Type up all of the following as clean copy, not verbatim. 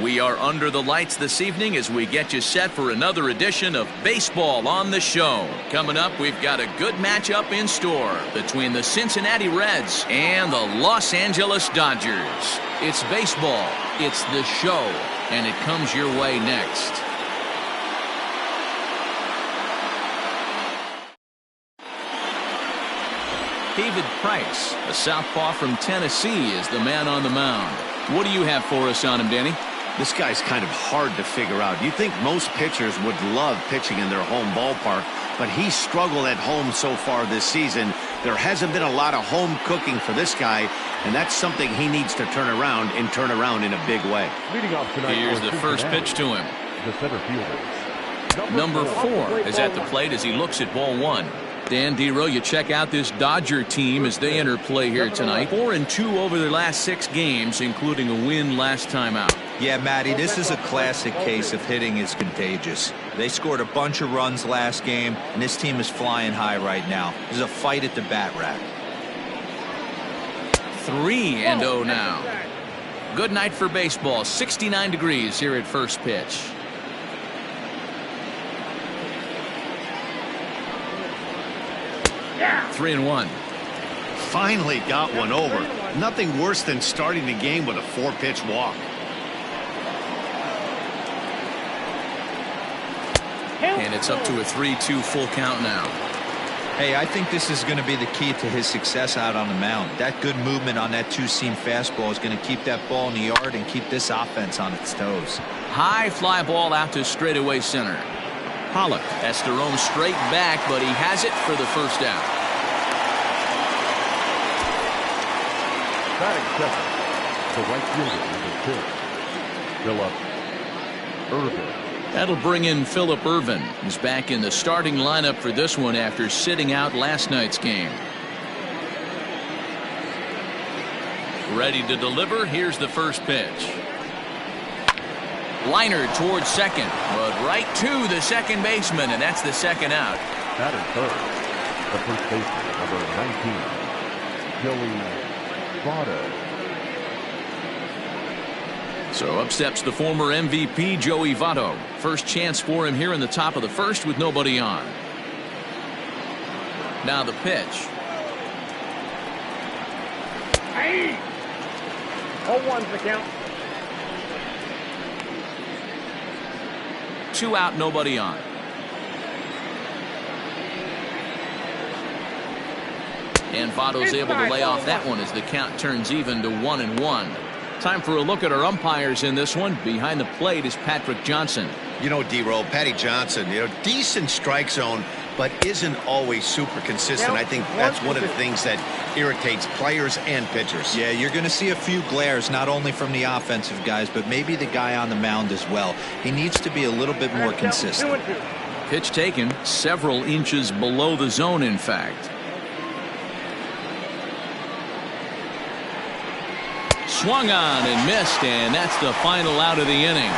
We are under the lights this evening as we get you set for another edition of Baseball on the Show. Coming up, we've got a good matchup in store between the Cincinnati Reds and the Los Angeles Dodgers. It's baseball, it's the show, and it comes your way next. David Price, a southpaw from Tennessee, is the man on the mound. What do you have for us on him, Danny? This guy's kind of hard to figure out. You think most pitchers would love pitching in their home ballpark, but he's struggled at home so far this season. There hasn't been a lot of home cooking for this guy, and that's something he needs to turn around in a big way. Here's the first pitch to him. The center fielder. Number 4 is at the plate as he looks at ball 1. Dan Dero, you check out this Dodger team as they enter play here tonight. 4-2 over their last 6 games, including a win last time out. Yeah, Matty, this is a classic case of hitting is contagious. They scored a bunch of runs last game, and this team is flying high right now. There's a fight at the bat rack. 3-0 now. Good night for baseball. 69 degrees here at first pitch. 3-1. Finally got one over. Nothing worse than starting the game with a 4-pitch walk. And it's up to a 3-2 full count now. Hey, I think this is going to be the key to his success out on the mound. That good movement on that two-seam fastball is going to keep that ball in the yard and keep this offense on its toes. High fly ball out to straightaway center. Pollock has to roam straight back, but he has it for the first out. Batting second, the right fielder, number 2, Philip Irvin. That'll bring in Philip Irvin. He's back in the starting lineup for this one after sitting out last night's game. Ready to deliver. Here's the first pitch. Liner towards second, but right to the second baseman, and that's the second out. Batting third, the first baseman, number 19, Joey Votto. So up steps the former MVP Joey Votto. First chance for him here in the top of the first with nobody on. Now the pitch. 0-1's the count. 2 out, nobody on. And Votto's able to lay off that one as the count turns even to 1-1. Time for a look at our umpires in this one. Behind the plate is Patrick Johnson. You know, D-Roll, Patty Johnson, decent strike zone, but isn't always super consistent. I think that's one of the things that irritates players and pitchers. Yeah, you're going to see a few glares, not only from the offensive guys, but maybe the guy on the mound as well. He needs to be a little bit more consistent. Pitch taken several inches below the zone, in fact. Swung on and missed, and that's the final out of the inning.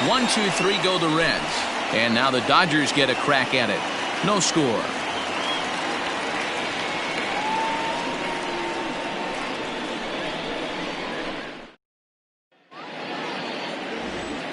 1-2-3 go the Reds, and now the Dodgers get a crack at it. No score.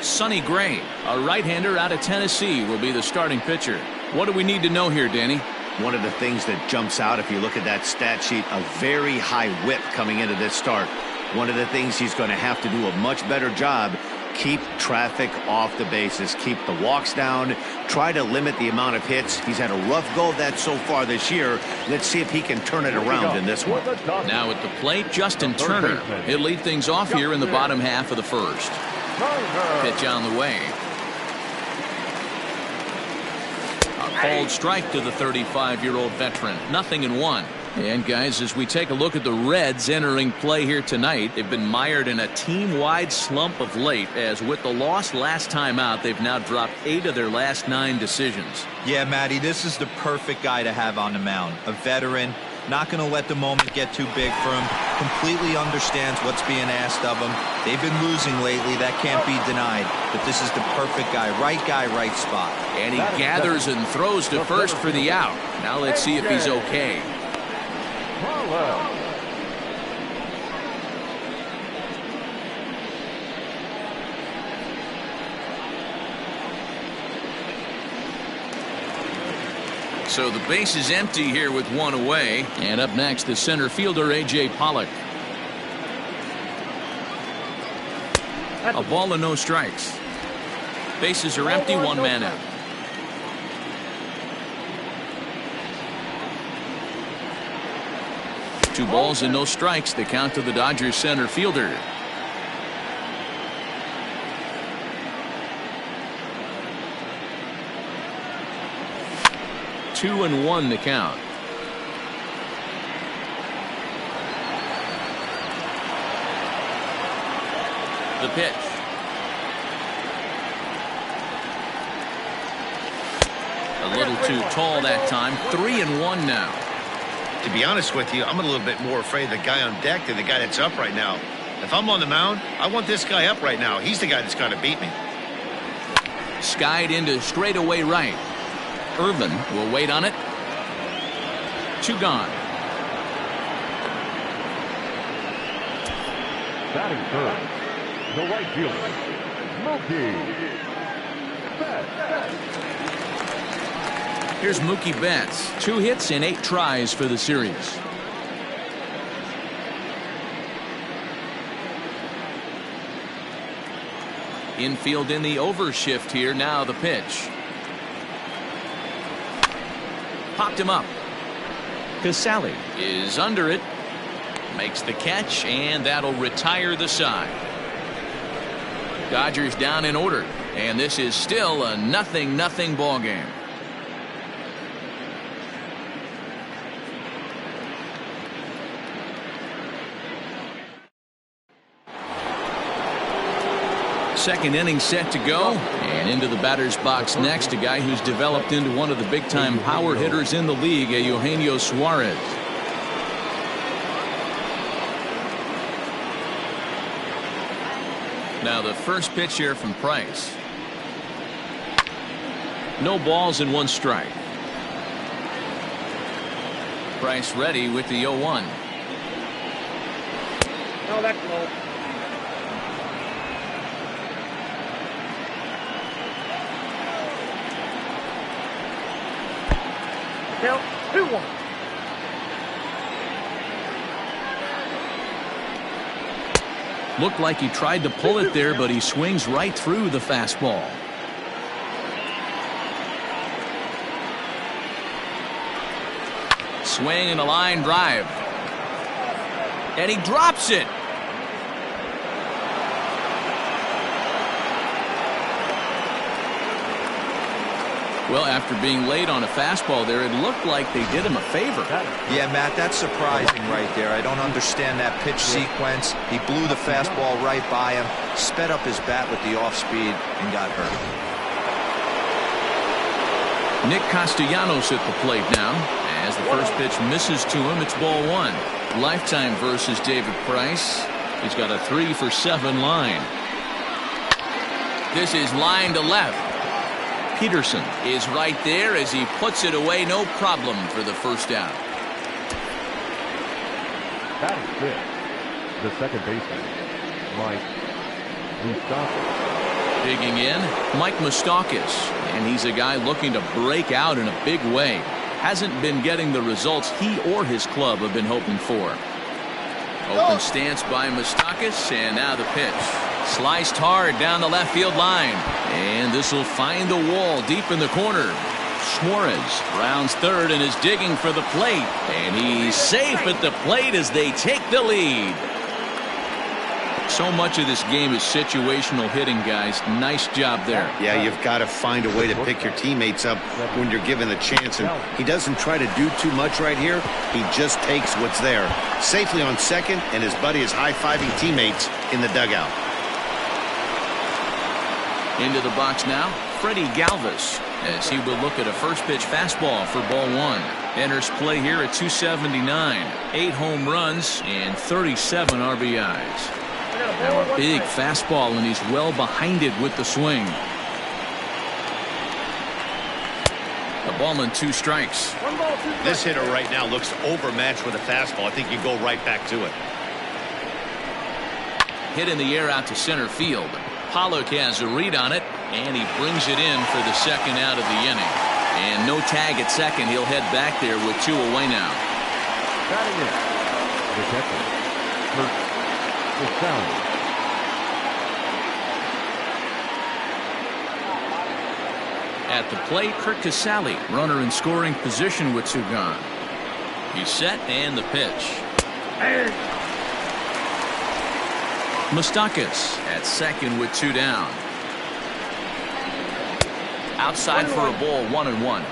Sonny Gray, a right-hander out of Tennessee, will be the starting pitcher. What do we need to know here, Danny? One of the things that jumps out if you look at that stat sheet, a very high whip coming into this start. One of the things he's going to have to do a much better job, keep traffic off the bases, keep the walks down, try to limit the amount of hits. He's had a rough go of that so far this year. Let's see if he can turn it around in this one. Now at the plate, Justin Turner. He'll lead things off here in the bottom half of the first. Pitch on the way. A called strike to the 35-year-old veteran. 0-1. And guys, as we take a look at the Reds entering play here tonight, they've been mired in a team-wide slump of late, as with the loss last time out, they've now dropped 8 of their last 9 decisions. Yeah, Matty, this is the perfect guy to have on the mound. A veteran, not going to let the moment get too big for him, completely understands what's being asked of him. They've been losing lately, that can't be denied, but this is the perfect guy, right spot. And he gathers and throws to first for the out. Now let's see if he's okay. So the base is empty here with one away. And up next, the center fielder, A.J. Pollock. A ball and no strikes. Bases are empty, one man out. Two balls and no strikes, the count to the Dodgers center fielder. Two and one the count. The pitch. A little too tall that time. 3-1 now. To be honest with you, I'm a little bit more afraid of the guy on deck than the guy that's up right now. If I'm on the mound, I want this guy up right now. He's the guy that's got to beat me. Skied into straightaway right. Irvin will wait on it. Two gone. Batting third, the right fielder, Mookie Betts. Here's Mookie Betts. 2 hits in 8 tries for the series. Infield in the overshift here. Now the pitch. Popped him up. Casali is under it. Makes the catch, and that'll retire the side. Dodgers down in order, and this is still a 0-0 ball game. Second inning set to go, and into the batter's box next, a guy who's developed into one of the big-time power hitters in the league, Eugenio Suarez. Now the first pitch here from Price. No balls and 1 strike. Price ready with the 0-1. No, that's low. Count 2-1. Looked like he tried to pull it there, but he swings right through the fastball. Swing and a line drive. And he drops it. Well, after being late on a fastball there, it looked like they did him a favor. Yeah, Matt, that's surprising right there. I don't understand that pitch sequence. He blew the fastball right by him, sped up his bat with the off speed, and got hurt. Nick Castellanos at the plate now. As the first pitch misses to him, it's ball 1. Lifetime versus David Price. He's got a 3-for-7 line. This is line to left. Peterson is right there as he puts it away. No problem for the first out. Batting fifth, the second baseman, Mike Moustakas. Digging in, Mike Moustakas, and he's a guy looking to break out in a big way. Hasn't been getting the results he or his club have been hoping for. Open stance by Moustakas, and now the pitch. Sliced hard down the left field line. And this will find the wall deep in the corner. Suarez rounds third and is digging for the plate. And he's safe at the plate as they take the lead. So much of this game is situational hitting, guys. Nice job there. Yeah, you've got to find a way to pick your teammates up when you're given the chance. And he doesn't try to do too much right here. He just takes what's there. Safely on second, and his buddy is high-fiving teammates in the dugout. Into the box now, Freddie Galvis, as he will look at a first pitch fastball for ball 1. Enters play here at 279. 8 home runs and 37 RBIs. Now a big fastball, and he's well behind it with the swing. A ball and 2 strikes. This hitter right now looks overmatched with a fastball. I think you go right back to it. Hit in the air out to center field. Pollock has a read on it, and he brings it in for the second out of the inning. And no tag at second. He'll head back there with 2 away now. Batting in, the catcher, Kurt Casali. At the plate, Kurt Casali, runner in scoring position with 2 gone. He's set and the pitch. Moustakas at second with 2 down. Outside for a ball, 1-1.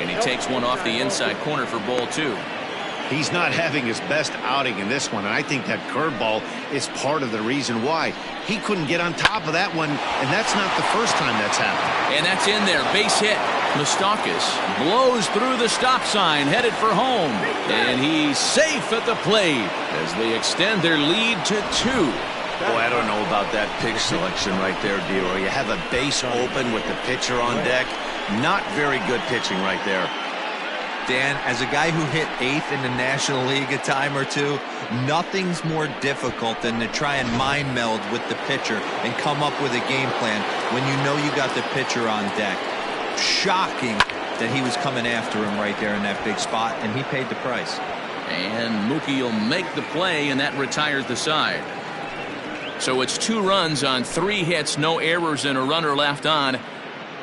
And he takes one off the inside corner for ball 2. He's not having his best outing in this one, and I think that curveball is part of the reason why. He couldn't get on top of that one, and that's not the first time that's happened. And that's in there, base hit. Moustakas blows through the stop sign, headed for home. And he's safe at the plate as they extend their lead to 2. Boy, I don't know about that pitch selection right there, D'Lo. You have a base open with the pitcher on deck. Not very good pitching right there. Dan, as a guy who hit 8th in the National League a time or two, nothing's more difficult than to try and mind meld with the pitcher and come up with a game plan when you know you got the pitcher on deck. Shocking that he was coming after him right there in that big spot, and he paid the price. And Mookie will make the play, and that retires the side. So it's 2 runs on 3 hits, no errors, and a runner left on.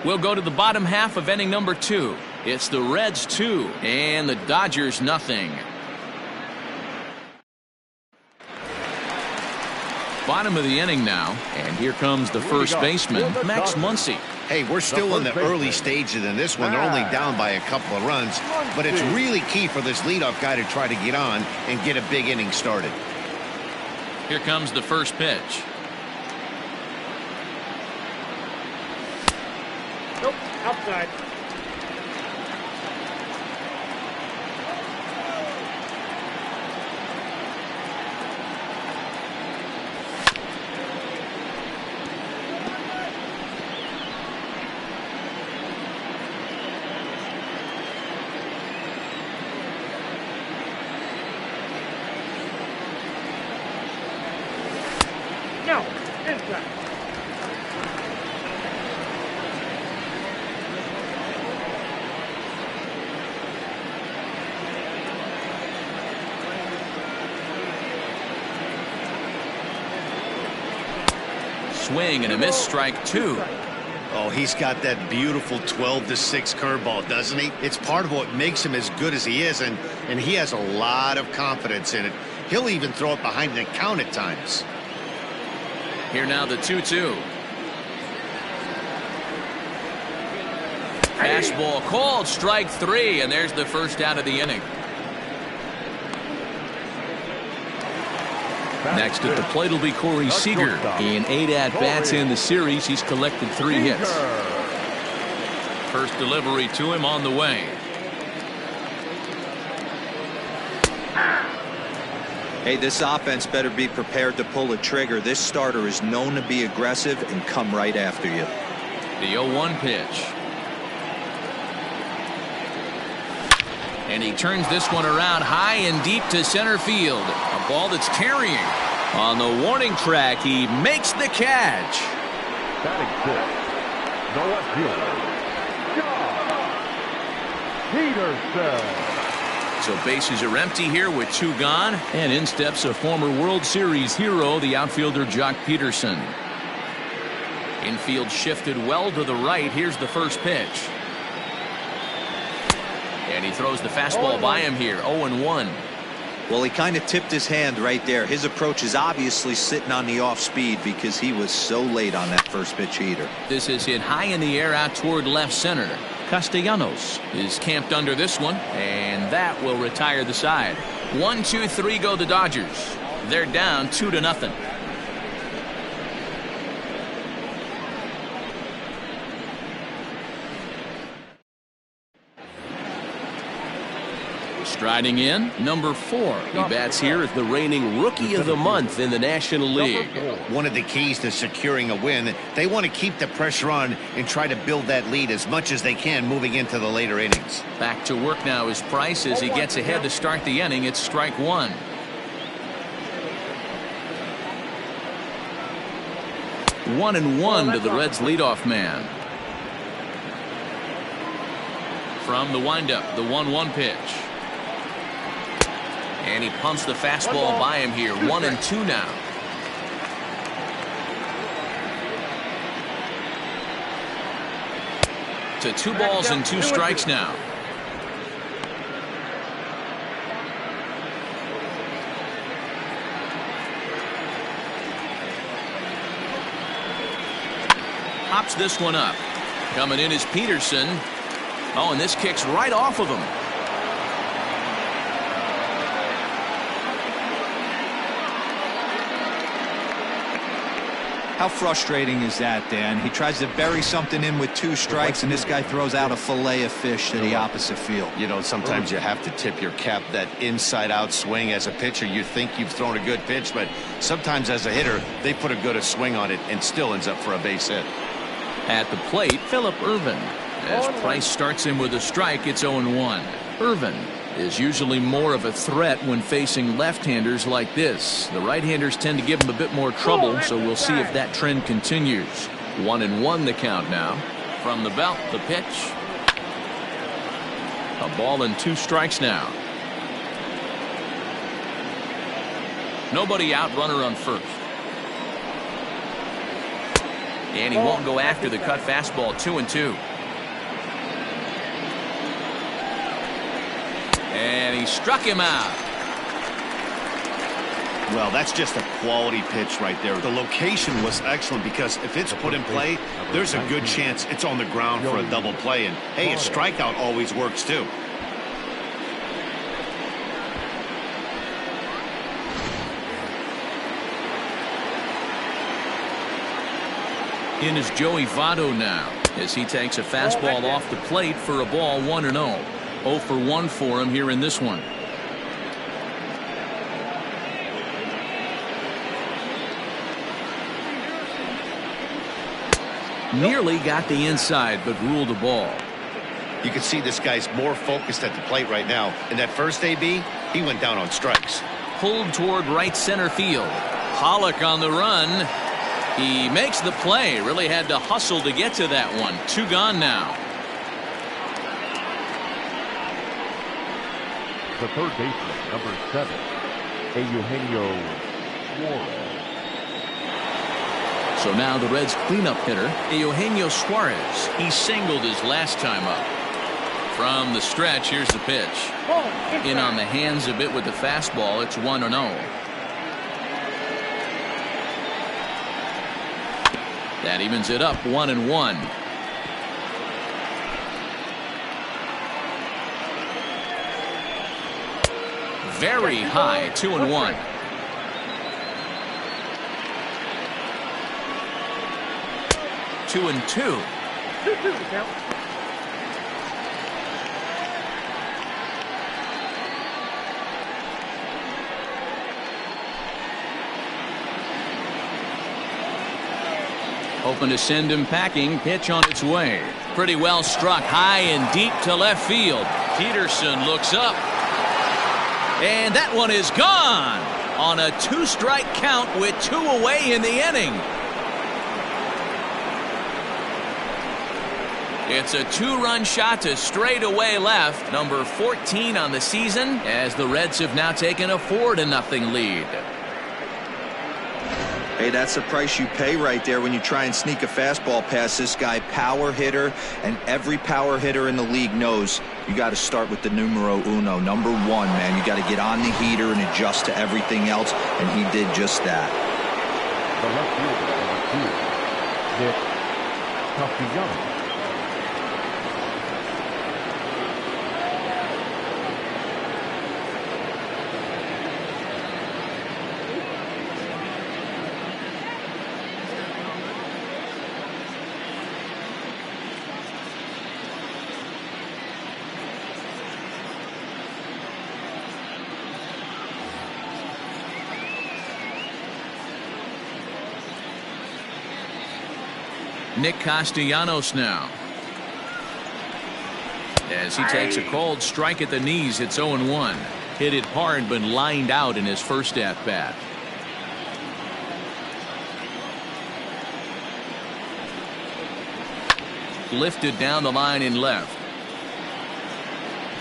We'll go to the bottom half of inning number 2. It's the Reds 2 and the Dodgers nothing. Bottom of the inning now, and here comes the first baseman, Max Muncy. Hey, we're still in the early stages in this one. They're only down by a couple of runs, but it's really key for this leadoff guy to try to get on and get a big inning started. Here comes the first pitch. Nope, outside. No, inside. Swing and a miss, strike 2. Oh, he's got that beautiful 12-6 curveball, doesn't he? It's part of what makes him as good as he is, and he has a lot of confidence in it. He'll even throw it behind the count at times. Here now the 2-2. Fastball called, strike 3, and there's the first out of the inning. Next at the plate will be Corey Seager. In 8 at-bats in the series, he's collected 3 hits. First delivery to him on the way. Hey, this offense better be prepared to pull a trigger. This starter is known to be aggressive and come right after you. The 0-1 pitch. And he turns this one around high and deep to center field. A ball that's carrying. On the warning track, he makes the catch. Batting 6, the left fielder, John Peterson. So bases are empty here with 2 gone. And in steps a former World Series hero, the outfielder Jock Peterson. Infield shifted well to the right. Here's the first pitch. And he throws the fastball by him here, 0-1. Well, he kind of tipped his hand right there. His approach is obviously sitting on the off speed because he was so late on that first pitch heater. This is hit high in the air out toward left center. Castellanos is camped under this one, and that will retire the side. 1-2-3 go the Dodgers. They're down 2-0. Striding in, number 4. He bats here as the reigning Rookie of the Month in the National League. One of the keys to securing a win, they want to keep the pressure on and try to build that lead as much as they can moving into the later innings. Back to work now is Price as he gets ahead to start the inning. It's strike 1. 1-1 to the Reds leadoff man. From the windup, the 1-1 pitch. And he pumps the fastball by him here. 1-2 now. To 2 balls and 2 strikes now. Pops this one up. Coming in is Peterson. Oh, and this kicks right off of him. How frustrating is that, Dan? He tries to bury something in with 2 strikes, and this guy throws out a fillet of fish to the opposite field. You know, sometimes you have to tip your cap. That inside-out swing as a pitcher, you think you've thrown a good pitch, but sometimes as a hitter, they put a good swing on it and still ends up for a base hit. At the plate, Phillip Ervin. As Price starts him with a strike, it's 0-1. Ervin is usually more of a threat when facing left-handers like this. The right-handers tend to give him a bit more trouble, so we'll see if that trend continues. 1-1 the count now. From the belt, the pitch. A ball and 2 strikes now. Nobody out, runner on first. And he won't go after the cut fastball. 2-2. And he struck him out. Well, that's just a quality pitch right there. The location was excellent because if it's put in play, there's a good chance it's on the ground for a double play. And, hey, a strikeout always works, too. In is Joey Votto now as he takes a fastball off the plate for a ball. 1-0. 0 for 1 for him here in this one. Nearly got the inside, but ruled the ball. You can see this guy's more focused at the plate right now. In that first AB, he went down on strikes. Pulled toward right center field. Pollock on the run. He makes the play. Really had to hustle to get to that one. 2 gone now. The third baseman, number 7, Eugenio Suarez. So now the Reds cleanup hitter, Eugenio Suarez. He singled his last time up. From the stretch, here's the pitch. In on the hands a bit with the fastball. It's 1-0. That evens it up. 1-1. Very high. 2-1. Two and two. 2-2 count. Open to send him packing. Pitch on its way. Pretty well struck high and deep to left field. Peterson looks up. And that one is gone on a 2-strike count with 2 away in the inning. It's a 2-run shot to straightaway left. Number 14 on the season as the Reds have now taken a 4-0 lead. Hey, that's the price you pay right there when you try and sneak a fastball past this guy. Power hitter, and every power hitter in the league knows you got to start with the numero uno, number 1, man. You got to get on the heater and adjust to everything else, and he did just that. The left fielder, number 2, Nick Castellanos. Nick Castellanos now. As he takes a called strike at the knees, it's 0-1. Hit it hard, but lined out in his first at-bat. lifted down the line in left.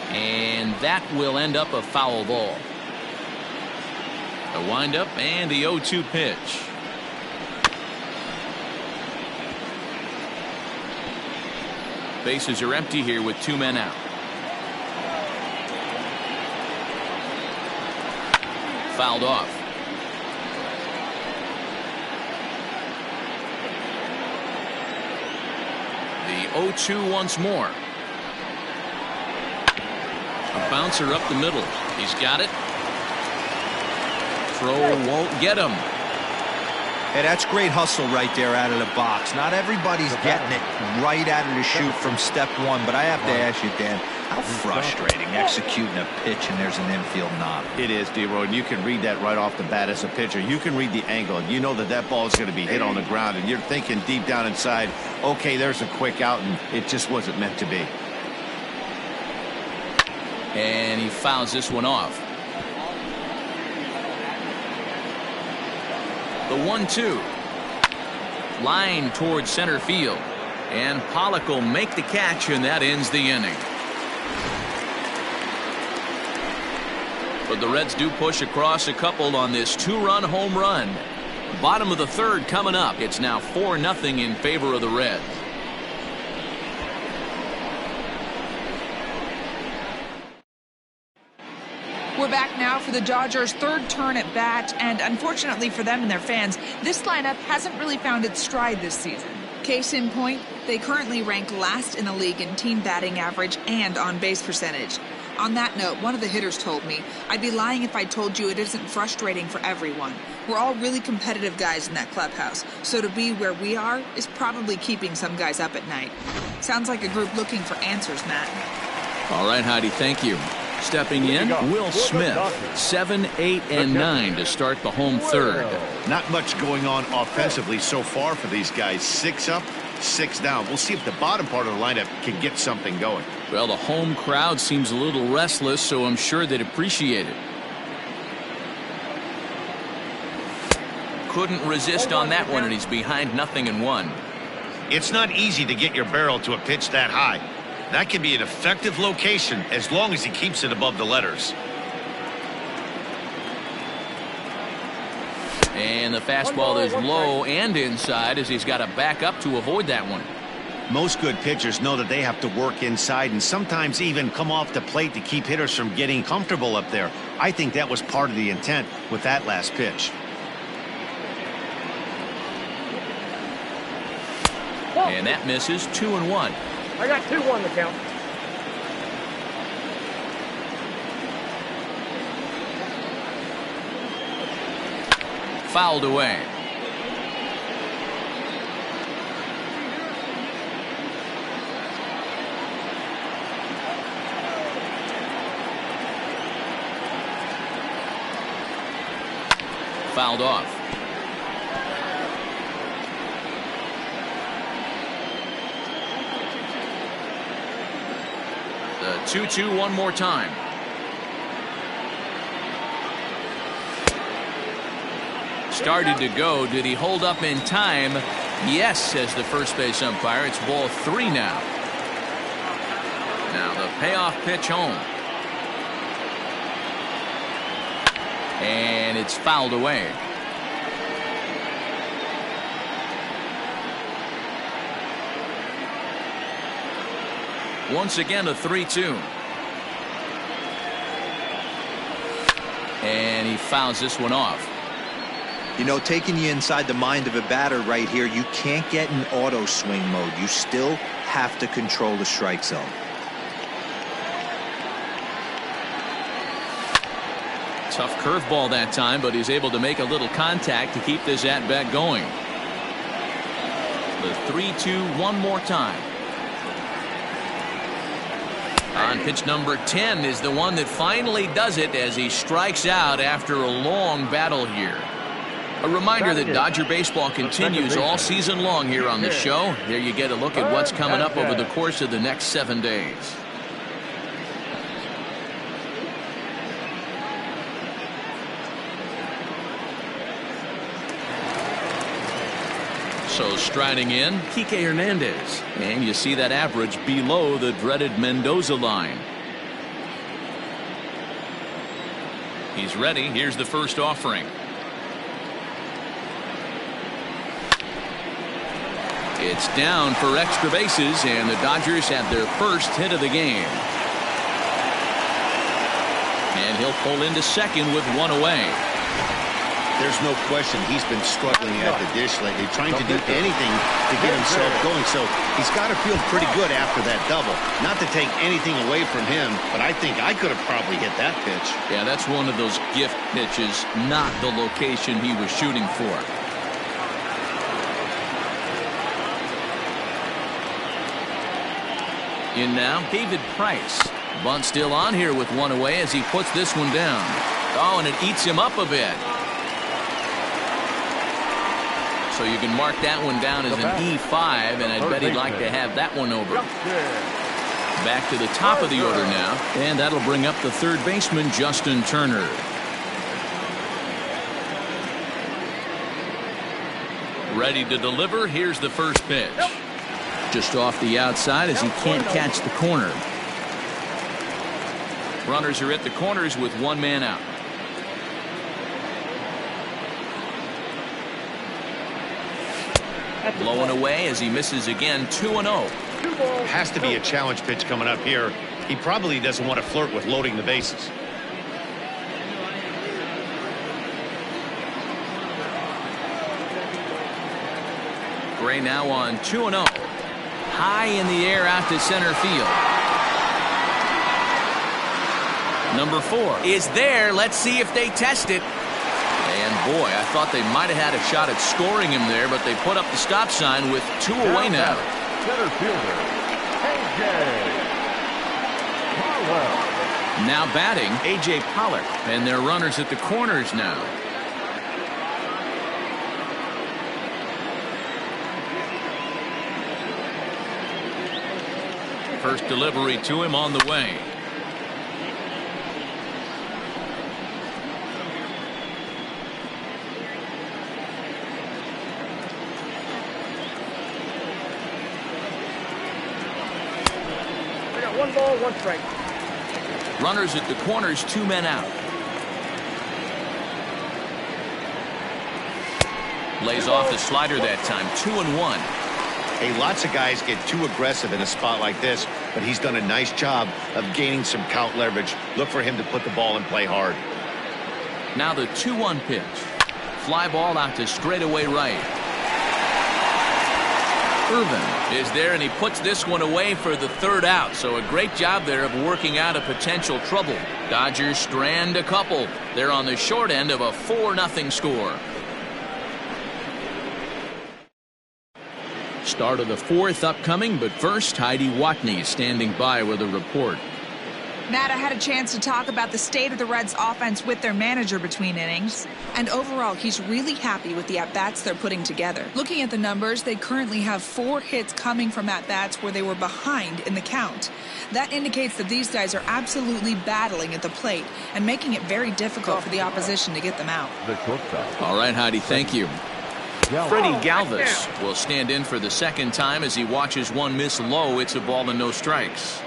And that will end up a foul ball. The windup and the 0-2 pitch. Bases are empty here with 2 men out. Fouled off. The 0-2 once more. A bouncer up the middle. He's got it. Throw won't get him. Hey, that's great hustle right there out of the box. Not everybody's getting it right out of the chute from step one, but I have to ask you, Dan, how frustrating executing a pitch and there's an infield knob. It is, D-Roy, and you can read that right off the bat as a pitcher. You can read the angle, and you know that that ball is going to be hit on the ground, and you're thinking deep down inside, okay, there's a quick out, and it just wasn't meant to be. And he fouls this one off. The 1-2. Line towards center field. And Pollock will make the catch, and that ends the inning. But the Reds do push across a couple on this 2-run home run. Bottom of the third coming up. It's now 4-0 in favor of the Reds. We're back now for the Dodgers' third turn at bat, and unfortunately for them and their fans, this lineup hasn't really found its stride this season. Case in point, they currently rank last in the league in team batting average and on-base percentage. On that note, one of the hitters told me, "I'd be lying if I told you it isn't frustrating for everyone. We're all really competitive guys in that clubhouse, so to be where we are is probably keeping some guys up at night." Sounds like a group looking for answers, Matt. All right, Heidi, thank you. Stepping in, Will Smith, 7, 8, and 9 to start the home third. Not much going on offensively so far for these guys. 6 up, 6 down. We'll see if the bottom part of the lineup can get something going. Well, the home crowd seems a little restless, so I'm sure they'd appreciate it. Couldn't resist on that one, and he's behind 0-1. It's not easy to get your barrel to a pitch that high. That can be an effective location as long as he keeps it above the letters. And the fastball is low and inside as he's got to back up to avoid that one. Most good pitchers know that they have to work inside and sometimes even come off the plate to keep hitters from getting comfortable up there. I think that was part of the intent with that last pitch. And that misses. 2-1. I got 2-1 to count. Fouled away. Fouled off. The 2-2 one more time. Started to go. Did he hold up in time? Yes, says the first base umpire. It's ball 3 now. Now the payoff pitch home. And it's fouled away. Once again, a 3-2. And he fouls this one off. You know, taking you inside the mind of a batter right here, you can't get in auto swing mode. You still have to control the strike zone. Tough curveball that time, but he's able to make a little contact to keep this at-bat going. The 3-2 one more time. On pitch number 10 is the one that finally does it as he strikes out after a long battle here. A reminder that Dodger baseball continues all season long here on the show. There you get a look at what's coming up over the course of the next 7 days. Also striding in, Kike Hernandez. And you see that average below the dreaded Mendoza line. He's ready. Here's the first offering. It's down for extra bases, and the Dodgers have their first hit of the game. And he'll pull into second with one away. There's no question he's been struggling at the dish lately, trying to do anything to get himself going. So he's got to feel pretty good after that double. Not to take anything away from him, but I think I could have probably hit that pitch. Yeah, that's one of those gift pitches, not the location he was shooting for. In now, David Price. Bunt still on here with one away as he puts this one down. Oh, and it eats him up a bit. So you can mark that one down as an E5, and I bet he'd like to have that one over. Back to the top of the order now, and that'll bring up the third baseman, Justin Turner. Ready to deliver. Here's the first pitch. Just off the outside as he can't catch the corner. Runners are at the corners with one man out. Blowing away as he misses again. 2-0. Has to be a challenge pitch coming up here. He probably doesn't want to flirt with loading the bases. Gray now on 2-0. High in the air out to center field. Number 4 is there. Let's see if they test it. And boy, I thought they might have had a shot at scoring him there, but they put up the stop sign with 2 away now. Center fielder, A.J. Pollard. Now batting, A.J. Pollard. And they're runners at the corners now. First delivery to him on the way. One ball, one strike. Runners at the corners, 2 men out. Lays off the slider that time. 2-1. Hey, lots of guys get too aggressive in a spot like this, but he's done a nice job of gaining some count leverage. Look for him to put the ball and play hard. Now the 2-1 pitch. Fly ball out to straightaway right. Irvin is there, and he puts this one away for the third out. So a great job there of working out a potential trouble. Dodgers strand a couple. They're on the short end of a 4-0 score. Start of the 4th upcoming, but first, Heidi Watney standing by with a report. Matt, I had a chance to talk about the state of the Reds offense with their manager between innings. And overall, he's really happy with the at-bats they're putting together. Looking at the numbers, they currently have 4 hits coming from at-bats where they were behind in the count. That indicates that these guys are absolutely battling at the plate and making it very difficult for the opposition to get them out. The shortstop. All right, Heidi, thank you. Freddie Galvis will stand in for the second time as he watches one miss low. It's a ball and no strikes.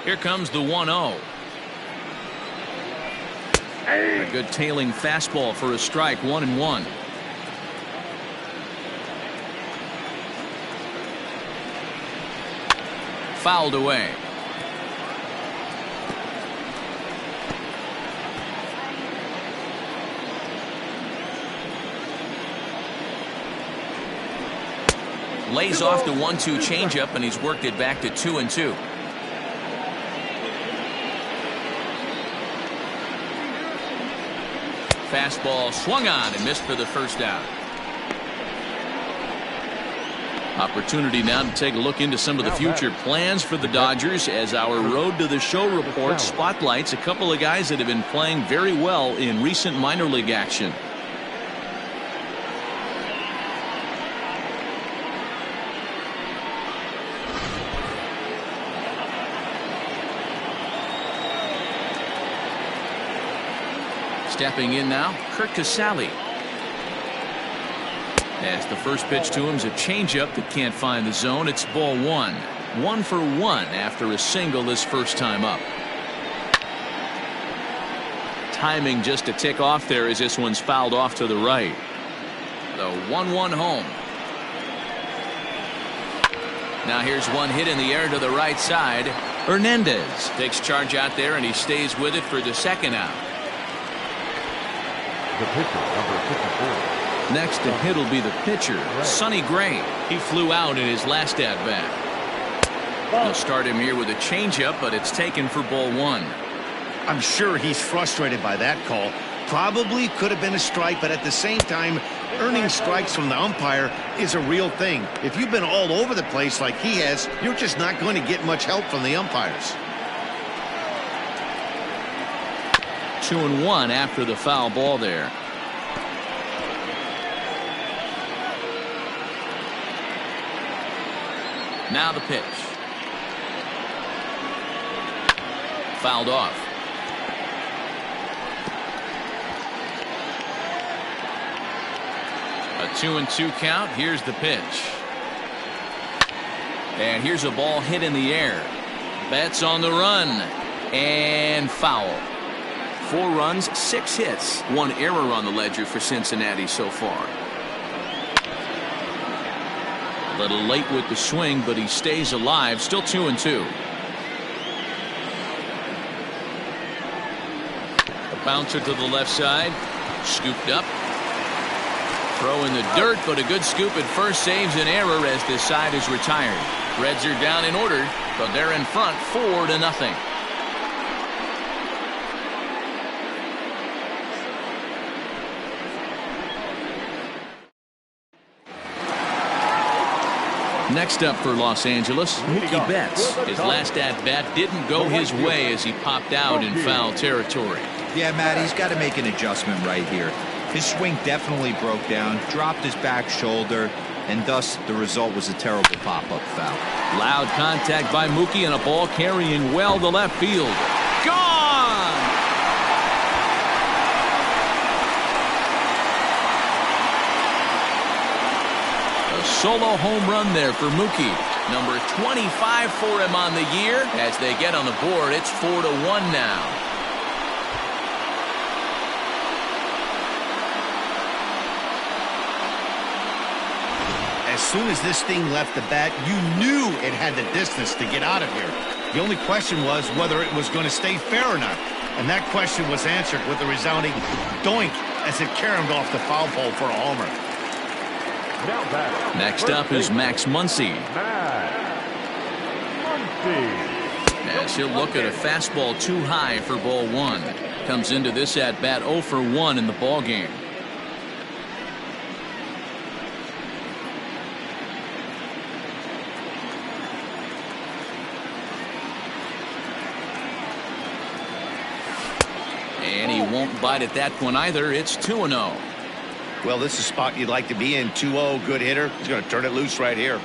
Here comes the 1-0. A good tailing fastball for a strike. 1-1. Fouled away. Lays off the 1-2 changeup, and he's worked it back to 2-2. Fastball swung on and missed for the first out. Opportunity now to take a look into some of the future plans for the Dodgers as our Road to the Show report spotlights a couple of guys that have been playing very well in recent minor league action. Stepping in now, Kurt Casale. As the first pitch to him is a changeup that can't find the zone. It's ball one. 1 for 1 after a single his first time up. Timing just a tick off there as this one's fouled off to the right. The 1-1 home. Now here's one hit in the air to the right side. Hernandez takes charge out there, and he stays with it for the second out. The pitcher, number 54. Next to hit will be the pitcher, Sonny Gray. He flew out in his last at-bat. They'll start him here with a changeup, but it's taken for ball one. I'm sure he's frustrated by that call. Probably could have been a strike, but at the same time, earning strikes from the umpire is a real thing. If you've been all over the place like he has, you're just not going to get much help from the umpires. 2-1 after the foul ball there. Now the pitch. Fouled off. A 2-2 count. Here's the pitch. And here's a ball hit in the air. Betts on the run. And foul. 4 runs, 6 hits. 1 error on the ledger for Cincinnati so far. A little late with the swing, but he stays alive. Still 2-2. A bouncer to the left side. Scooped up. Throw in the dirt, but a good scoop at first saves an error as this side is retired. Reds are down in order, but they're in front 4-0. Next up for Los Angeles, Mookie Betts. His last at-bat didn't go his way as he popped out in foul territory. Yeah, Matt, he's got to make an adjustment right here. His swing definitely broke down, dropped his back shoulder, and thus the result was a terrible pop-up foul. Loud contact by Mookie and a ball carrying well to left field. Gone! A solo home run there for Mookie. Number 25 for him on the year. As they get on the board, it's 4-1 now. As soon as this thing left the bat, you knew it had the distance to get out of here. The only question was whether it was going to stay fair or not. And that question was answered with a resounding doink as it caromed off the foul pole for a homer. Next up is Max Muncy. As he'll look at a fastball too high for ball one. Comes into this at bat 0 for 1 in the ball game. And he won't bite at that one either. It's 2-0. Well, this is a spot you'd like to be in. 2-0, good hitter. He's going to turn it loose right here.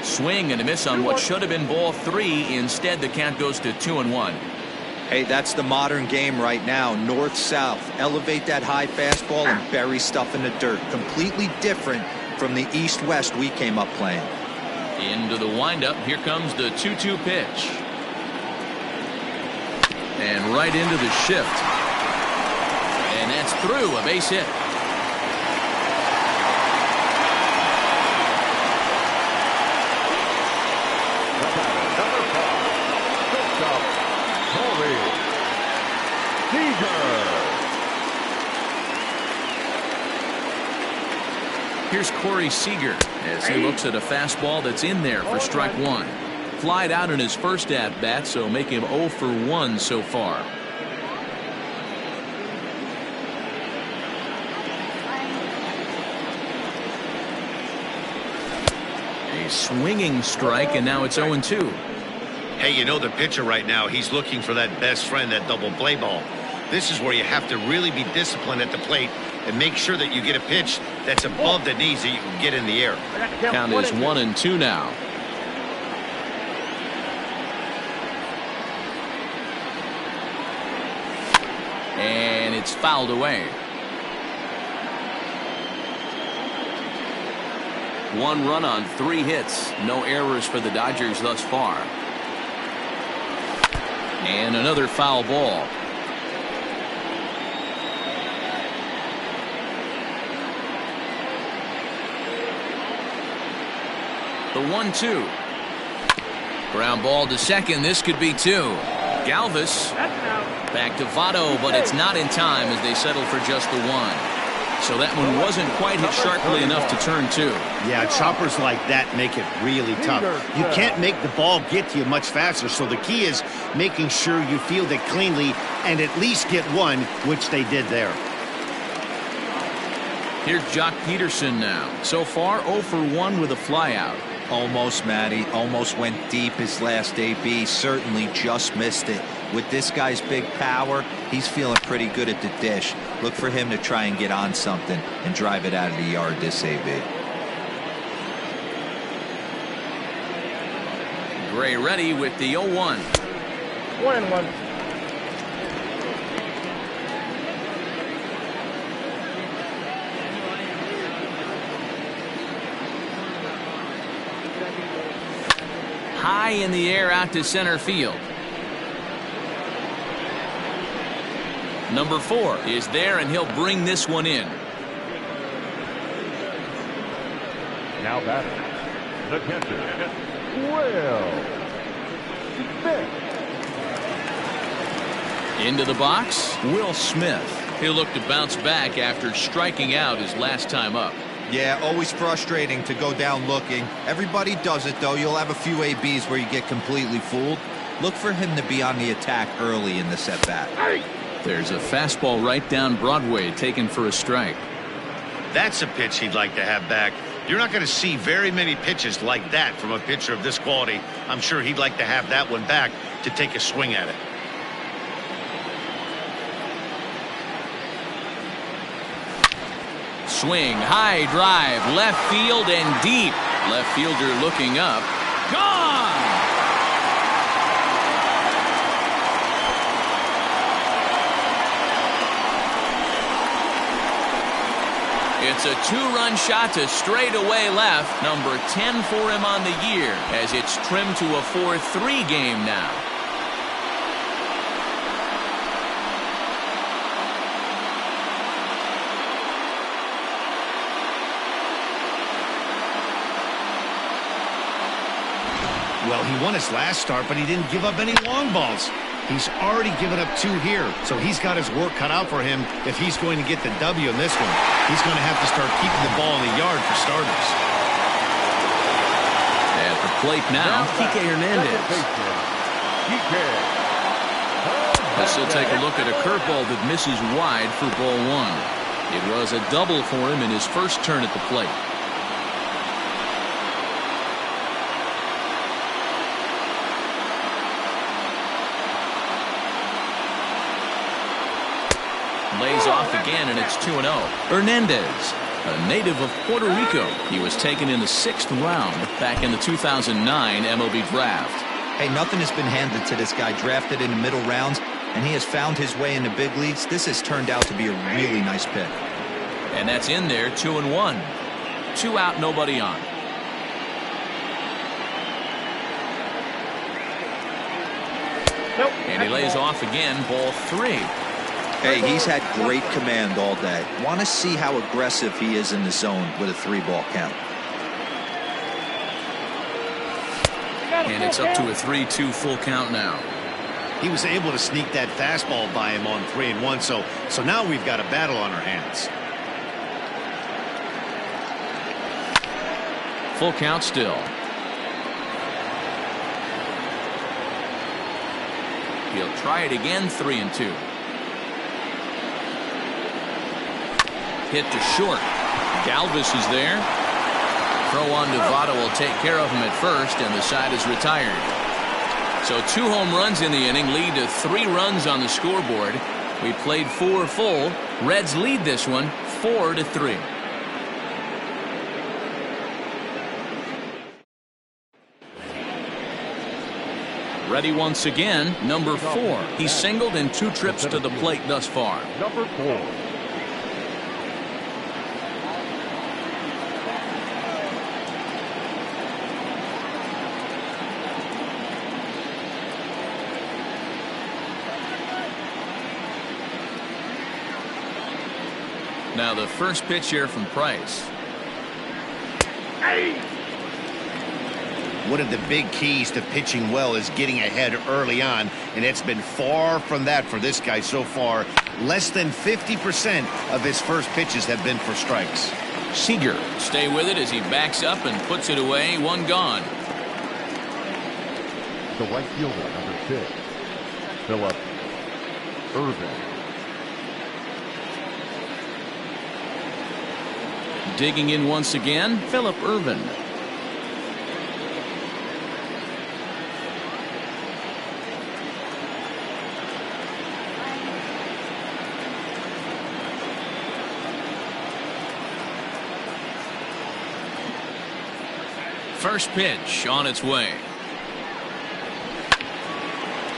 Swing and a miss on what should have been ball 3. Instead, the count goes to 2-1. Hey, that's the modern game right now. North-south. Elevate that high fastball and bury stuff in the dirt. Completely different from the east-west we came up playing. Into the windup. Here comes the 2-2 pitch. And right into the shift. And that's through. A base hit. Here's Corey Seager as he looks at a fastball that's in there for strike 1. Flied out in his first at-bat, so make him 0 for 1 so far. A swinging strike, and now it's 0-2. Hey, you know the pitcher right now, he's looking for that best friend, that double play ball. This is where you have to really be disciplined at the plate and make sure that you get a pitch that's above the knees that you can get in the air. Count is 1-2 now. it's fouled away. One run on 3 hits. No errors for the Dodgers thus far. And another foul ball. The 1-2. Ground ball to second. This could be 2. Galvis back to Votto, but it's not in time as they settle for just the 1. So that one wasn't quite hit sharply enough to turn 2. Yeah, choppers like that make it really tough. You can't make the ball get to you much faster, so the key is making sure you field it cleanly and at least get 1, which they did there. Here's Jock Peterson now. So far, 0 for 1 with a flyout. Almost, Matty. Almost went deep his last AB. Certainly just missed it. With this guy's big power, he's feeling pretty good at the dish. Look for him to try and get on something and drive it out of the yard this AB. Gray ready with the 0-1. 1-1. High in the air out to center field. Number 4 is there, and he'll bring this one in. Now batting, the catcher, Will Smith. Into the box, Will Smith. He'll look to bounce back after striking out his last time up. Yeah, always frustrating to go down looking. Everybody does it, though. You'll have a few ABs where you get completely fooled. Look for him to be on the attack early in this at-bat. There's a fastball right down Broadway taken for a strike. That's a pitch he'd like to have back. You're not going to see very many pitches like that from a pitcher of this quality. I'm sure he'd like to have that one back to take a swing at it. Swing, high drive, left field and deep. Left fielder looking up. Gone! It's a 2-run shot to straightaway left. Number 10 for him on the year as it's trimmed to a 4-3 game now. Well, he won his last start, but he didn't give up any long balls. He's already given up 2 here, so he's got his work cut out for him if he's going to get the W in this one. He's going to have to start keeping the ball in the yard for starters. At the plate now, Kike Hernandez. Let's still take a look at a curveball that misses wide for ball 1. It was a double for him in his first turn at the plate. Lays off again, and it's 2-0. Hernandez, a native of Puerto Rico. He was taken in the 6th round back in the 2009 MLB draft. Hey, nothing has been handed to this guy. Drafted in the middle rounds, and he has found his way in the big leagues. This has turned out to be a really nice pick. And that's in there, 2-1. 2 out, nobody on. Nope. And he lays off again, ball 3. Hey, he's had great command all day. Want to see how aggressive he is in the zone with a 3-ball count. And it's up to a 3-2 full count now. He was able to sneak that fastball by him on 3-1, so now we've got a battle on our hands. Full count still. He'll try it again, 3-2. Hit to short. Galvis is there. Throw on to Votto will take care of him at first, and the side is retired. So 2 home runs in the inning lead to 3 runs on the scoreboard. We played 4 full. Reds lead this one 4-3. Ready once again, number 4. He's singled in 2 trips to the plate thus far. Number 4. Now the first pitch here from Price. One of the big keys to pitching well is getting ahead early on, and it's been far from that for this guy so far. Less than 50% of his first pitches have been for strikes. Seager stay with it as he backs up and puts it away. 1 gone. The right fielder, number 6, Philip Irvin. Digging in once again, Philip Irvin. First pitch on its way.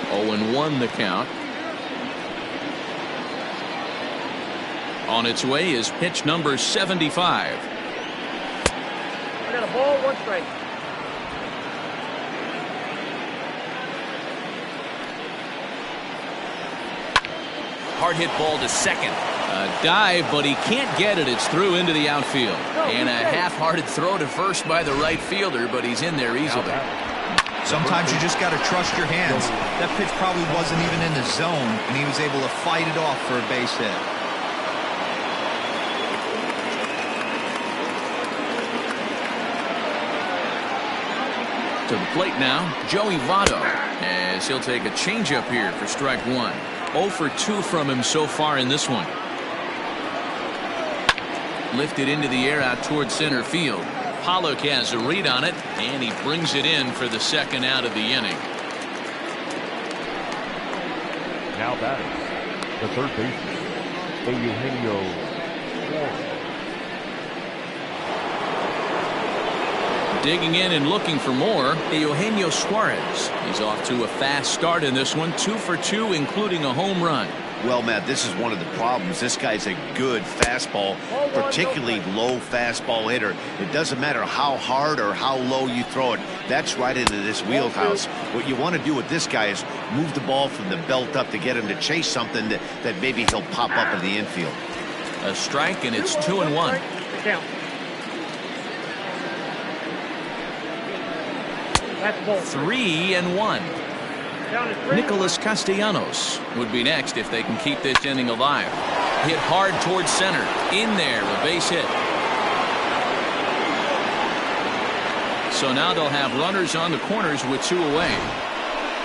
0-1 the count. On its way is pitch number 75. I got a ball, 1 strike. Hard hit ball to second. A dive, but he can't get it. It's through into the outfield. And a half-hearted throw to first by the right fielder, but he's in there easily. Sometimes you just got to trust your hands. That pitch probably wasn't even in the zone, and he was able to fight it off for a base hit. To the plate now, Joey Votto, as he'll take a changeup here for strike 1. 0 for 2 from him so far in this one. Lifted into the air out towards center field. Pollock has a read on it, and he brings it in for the second out of the inning. Now batting, the third baseman, Eugenio Suarez. Digging in and looking for more, Eugenio Suarez. He's off to a fast start in this one, 2 for 2, including a home run. Well, Matt, this is one of the problems. This guy's a good fastball, particularly low fastball hitter. It doesn't matter how hard or how low you throw it. That's right into this wheelhouse. What you want to do with this guy is move the ball from the belt up to get him to chase something that maybe he'll pop up in the infield. A strike, and it's 2-1. Count. That's ball. 3-1. Nicholas Castellanos would be next if they can keep this inning alive. Hit hard towards center. In there, a base hit. So now they'll have runners on the corners with 2 away.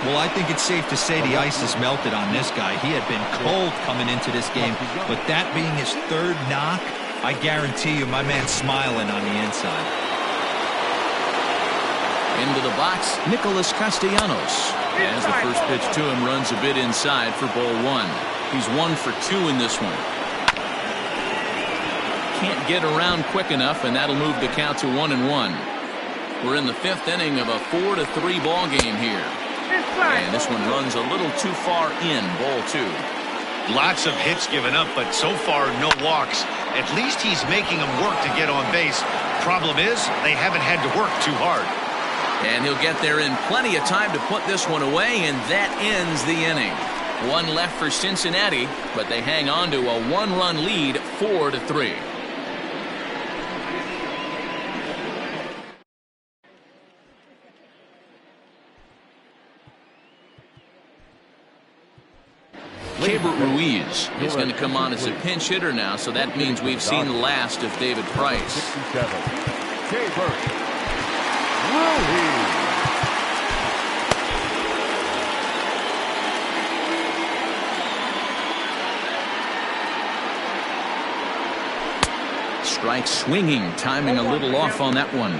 Well, I think it's safe to say the ice has melted on this guy. He had been cold coming into this game, but that being his 3rd knock, I guarantee you my man's smiling on the inside. Into the box, Nicholas Castellanos. As the first pitch to him runs a bit inside for ball 1. He's 1 for 2 in this one. Can't get around quick enough, and that'll move the count to 1-1. We're in the 5th inning of a 4-3 ball game here. And this one runs a little too far in, ball 2. Lots of hits given up, but so far no walks. At least he's making them work to get on base. Problem is, they haven't had to work too hard. And he'll get there in plenty of time to put this one away, and that ends the inning. 1 left for Cincinnati, but they hang on to a 1-run lead, 4-3. Keibert Ruiz is going to come on as a pinch hitter now, so that means we've seen the last of David Price. 67. Keibert Ruiz. Strike swinging, timing a little off on that one.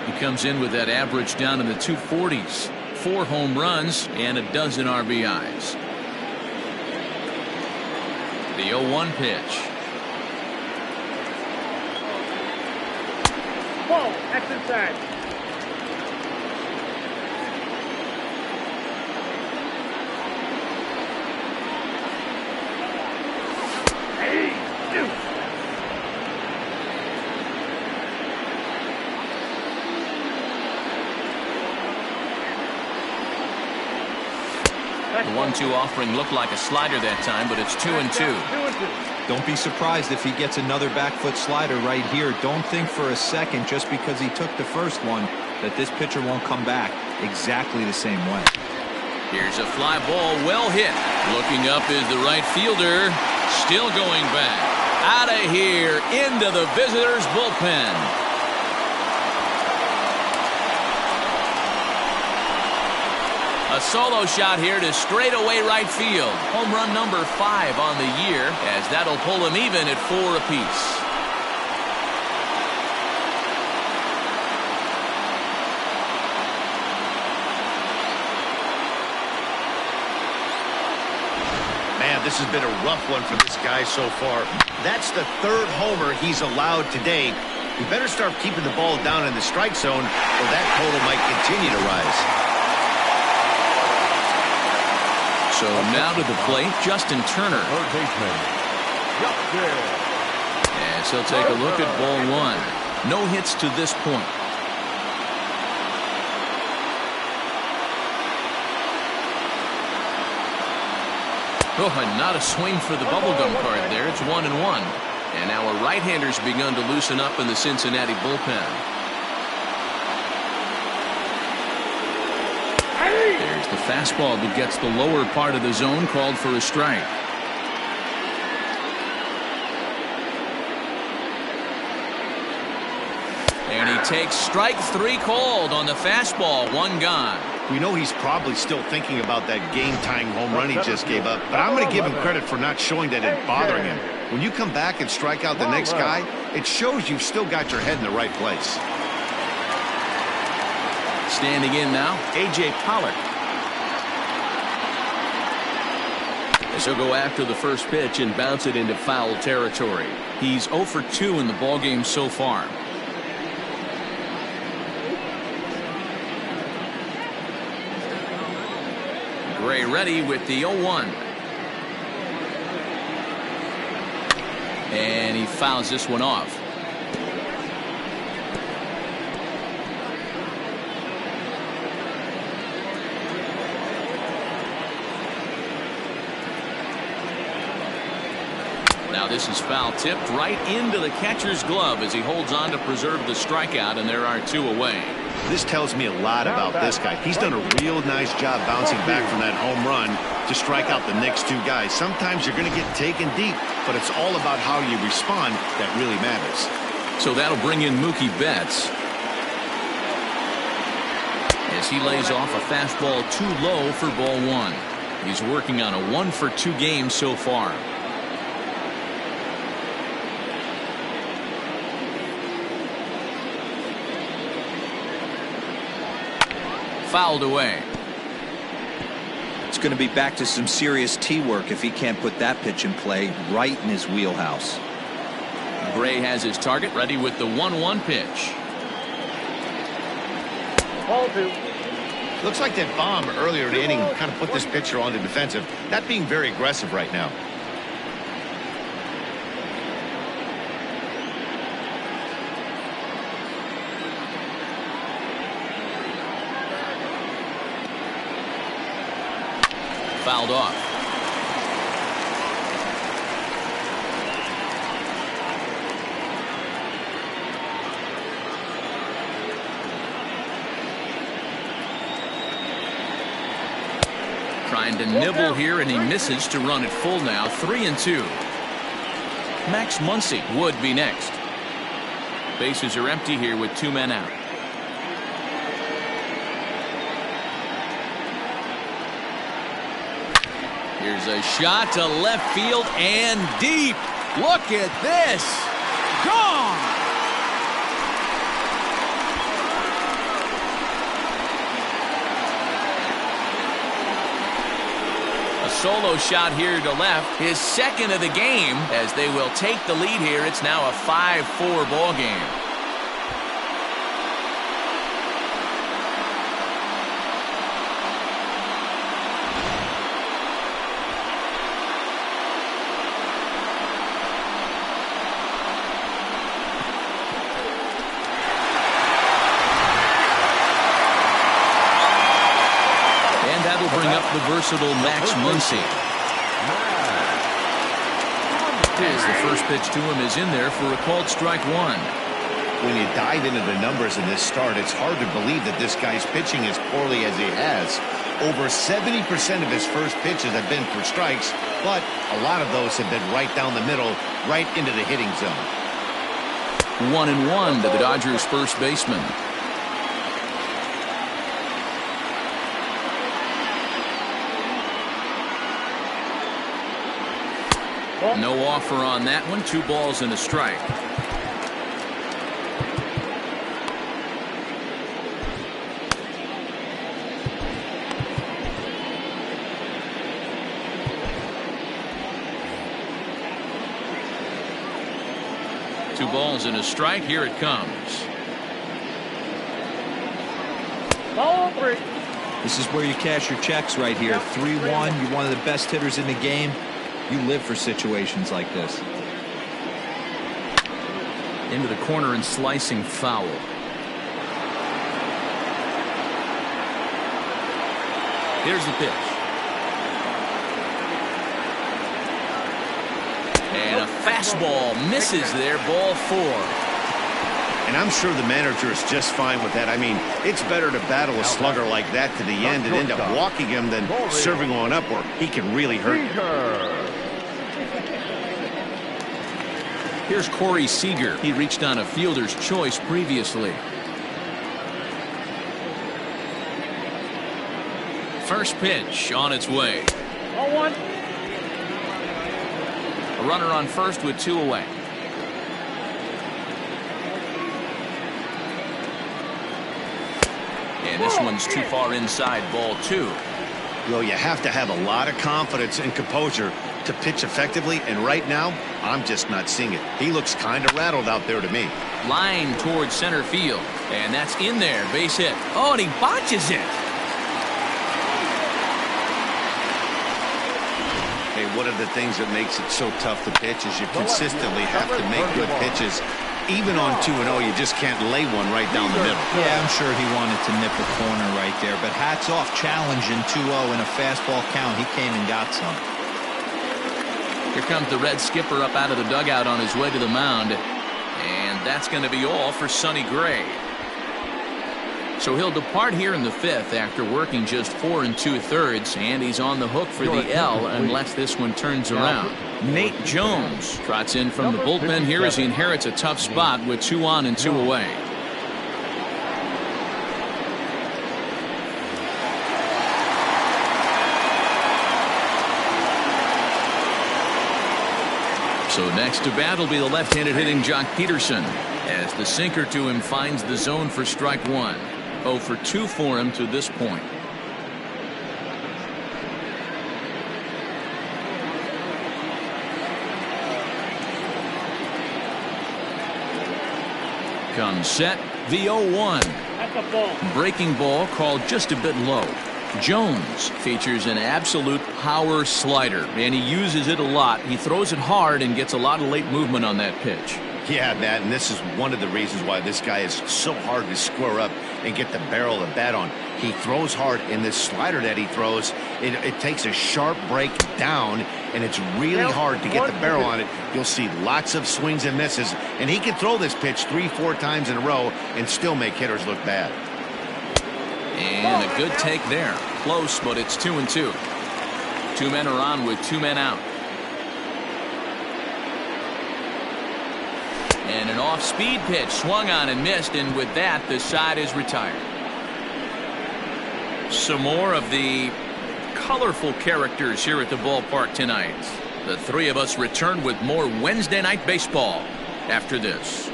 He comes in with that average down in the 240s. 4 home runs and a dozen RBIs. The 0-1 pitch. Ball, that's inside. The 1-2 offering looked like a slider that time, but it's 2-2. 2-2. Don't be surprised if he gets another back foot slider right here. Don't think for a second, just because he took the first one, that this pitcher won't come back exactly the same way. Here's a fly ball, well hit. Looking up is the right fielder. Still going back. Out of here, into the visitors' bullpen. A solo shot here to straightaway right field. Home run number 5 on the year, as that'll pull him even at 4 apiece. Man, this has been a rough one for this guy so far. That's the 3rd homer he's allowed today. You better start keeping the ball down in the strike zone, or that total might continue to rise. So now to the plate, Justin Turner. Third baseman, Justin. As he'll take a look at ball 1. No hits to this point. Oh, and not a swing for the bubblegum card there. It's 1-1. And now a right-hander's begun to loosen up in the Cincinnati bullpen. There's the fastball that gets the lower part of the zone, called for a strike. And he takes strike 3 called on the fastball. 1 gone. We know he's probably still thinking about that game-tying home run he just gave up, but I'm going to give him credit for not showing that it's bothering him. When you come back and strike out the next guy, it shows you've still got your head in the right place. Standing in now, A.J. Pollock. As he'll go after the first pitch and bounce it into foul territory. He's 0 for 2 in the ballgame so far. Gray ready with the 0-1. And he fouls this one off. Now this is foul tipped right into the catcher's glove as he holds on to preserve the strikeout, and there are 2 away. This tells me a lot about this guy. He's done a real nice job bouncing back from that home run to strike out the next 2 guys. Sometimes you're going to get taken deep, but it's all about how you respond that really matters. So that'll bring in Mookie Betts as he lays off a fastball too low for ball 1. He's working on a 1 for 2 game so far. Fouled away. It's going to be back to some serious tee work if he can't put that pitch in play right in his wheelhouse. Gray has his target ready with the 1-1 pitch. Ball 2. Looks like that bomb earlier in the inning kind of put this pitcher on the defensive. Not being very aggressive right now. Fouled off. Trying to nibble here, and he misses to run it full now. 3-2. Max Muncy would be next. Bases are empty here with 2 men out. Here's a shot to left field and deep. Look at this. Gone. A solo shot here to left. His 2nd of the game as they will take the lead here. It's now a 5-4 ball game. Bring up the versatile Max Muncy. As the first pitch to him is in there for a called strike one. When you dive into the numbers in this start, it's hard to believe that this guy's pitching as poorly as he has. Over 70% of his first pitches have been for strikes, but a lot of those have been right down the middle, right into the hitting zone. 1-1 to the Dodgers' first baseman. No offer on that one. 2 balls and a strike. Two balls and a strike. Here it comes. Ball 3. This is where you cash your checks right here. 3-1. You're one of the best hitters in the game. You live for situations like this. Into the corner and slicing foul. Here's the pitch. And a fastball misses there. Ball 4. And I'm sure the manager is just fine with that. I mean, it's better to battle a slugger like that to the end and end up walking him than serving one up where he can really hurt you. Here's Corey Seager. He reached on a fielder's choice previously. First pitch on its way. 0-1. A runner on first with 2 away. And this one's too far inside. Ball 2. Well, you have to have a lot of confidence and composure to pitch effectively, and right now I'm just not seeing it. He looks kind of rattled out there to me. Line towards center field, and that's in there. Base hit. Oh, and he botches it. Hey, one of the things that makes it so tough to pitch is you consistently have to make good pitches. Even on 2-0, you just can't lay one right down the middle. Yeah, I'm sure he wanted to nip a corner right there, but hats off, challenging 2-0 in a fastball count. He came and got some. Here comes the Red skipper up out of the dugout on his way to the mound. And that's going to be all for Sonny Gray. So he'll depart here in the 5th after working just 4 2/3, and he's on the hook for the L unless this one turns around. Nate Jones trots in from the bullpen here as he inherits a tough spot with 2 on and 2 away. So next to bat will be the left-handed hitting Jock Peterson as the sinker to him finds the zone for strike 1. 0 for 2 for him to this point. Comes set. The 0-1. That's a ball. Breaking ball called just a bit low. Jones features an absolute power slider, and he uses it a lot. He throws it hard and gets a lot of late movement on that pitch. Yeah, Matt, and this is one of the reasons why this guy is so hard to square up and get the barrel of the bat on. He throws hard, and this slider that he throws, it takes a sharp break down, and it's really hard to get the barrel on it. You'll see lots of swings and misses, and he can throw this pitch 3-4 times in a row and still make hitters look bad. And a good take there. Close, but it's 2-2. 2 men are on with 2 men out. And an off-speed pitch swung on and missed, and with that, the side is retired. Some more of the colorful characters here at the ballpark tonight. The 3 of us return with more Wednesday Night Baseball after this.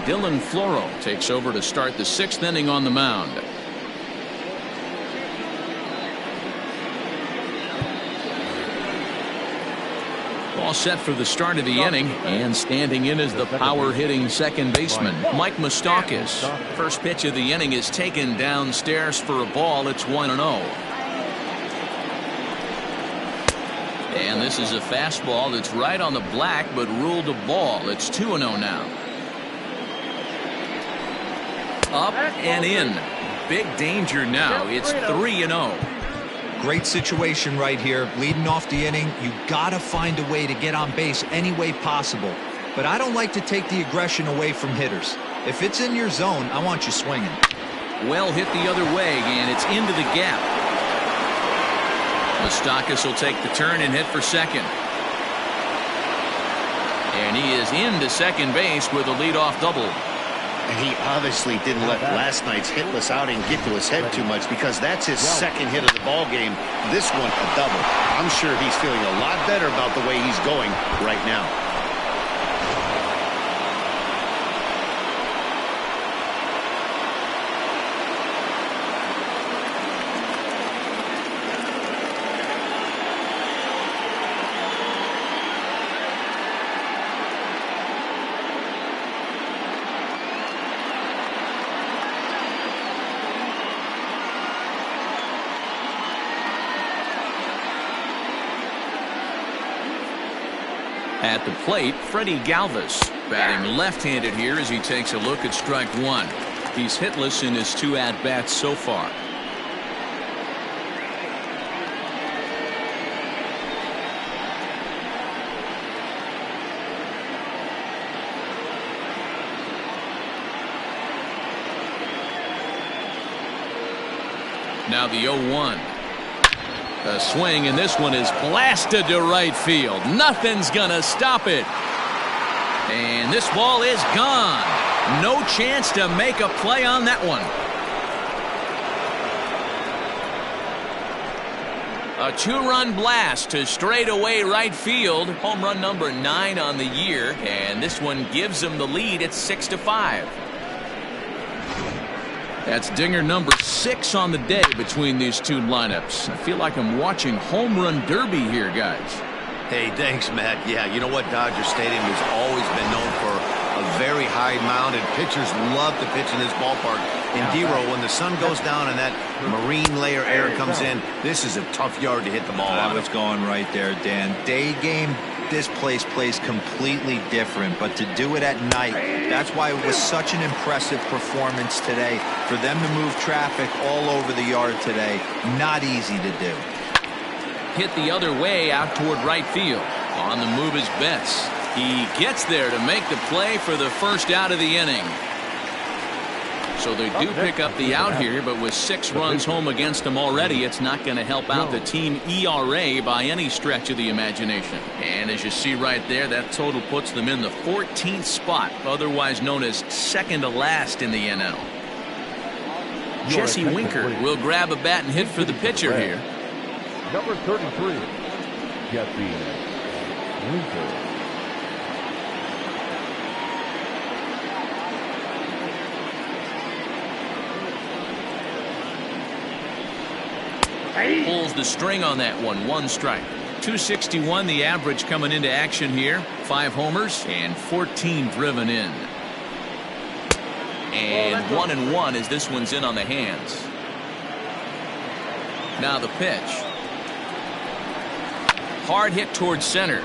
Dylan Floro takes over to start the 6th inning on the mound. All set for the start of the inning, and standing in is the power-hitting second baseman, Mike Moustakas. First pitch of the inning is taken downstairs for a ball. It's 1-0. And this is a fastball that's right on the black, but ruled a ball. It's 2-0 now. Up and in. Big danger now. It's 3-0. Great situation right here. Leading off the inning, you gotta find a way to get on base any way possible. But I don't like to take the aggression away from hitters. If it's in your zone, I want you swinging. Well hit the other way, and it's into the gap. Moustakas will take the turn and hit for second. And he is into second base with a leadoff double. And he obviously didn't let last night's hitless outing get to his head too much, because that's his second hit of the ball game. This one a double. I'm sure he's feeling a lot better about the way he's going right now. At the plate, Freddie Galvis, batting left-handed here as he takes a look at strike one. He's hitless in his 2 at-bats so far. Now the 0-1. A swing, and this one is blasted to right field. Nothing's gonna stop it. And this ball is gone. No chance to make a play on that one. A 2-run blast to straightaway right field. Home run number 9 on the year, and this one gives him the lead at 6-5. That's dinger number 6 on the day between these two lineups. I feel like I'm watching home run derby here, guys. Hey, thanks, Matt. Yeah, you know what? Dodger Stadium has always been known for a very high mound, and pitchers love to pitch in this ballpark. In D-Row, when the sun goes down and that marine layer air comes in, this is a tough yard to hit the ball on. That was going right there, Dan. Day game, this place plays completely different, but to do it at night, that's why it was such an impressive performance today. For them to move traffic all over the yard today, not easy to do. Hit the other way out toward right field. On the move is Betts. He gets there to make the play for the first out of the inning. So they do pick up the out here, but with 6 runs home against them already, it's not going to help out the team ERA by any stretch of the imagination. And as you see right there, that total puts them in the 14th spot, otherwise known as second to last in the NL. Jesse Winker will grab a bat and hit for the pitcher here. Number 33, Jesse Winker. Pulls the string on that one. 1 strike. 261 the average coming into action here. 5 homers and 14 driven in. And 1-1 as this one's in on the hands. Now the pitch. Hard hit towards center.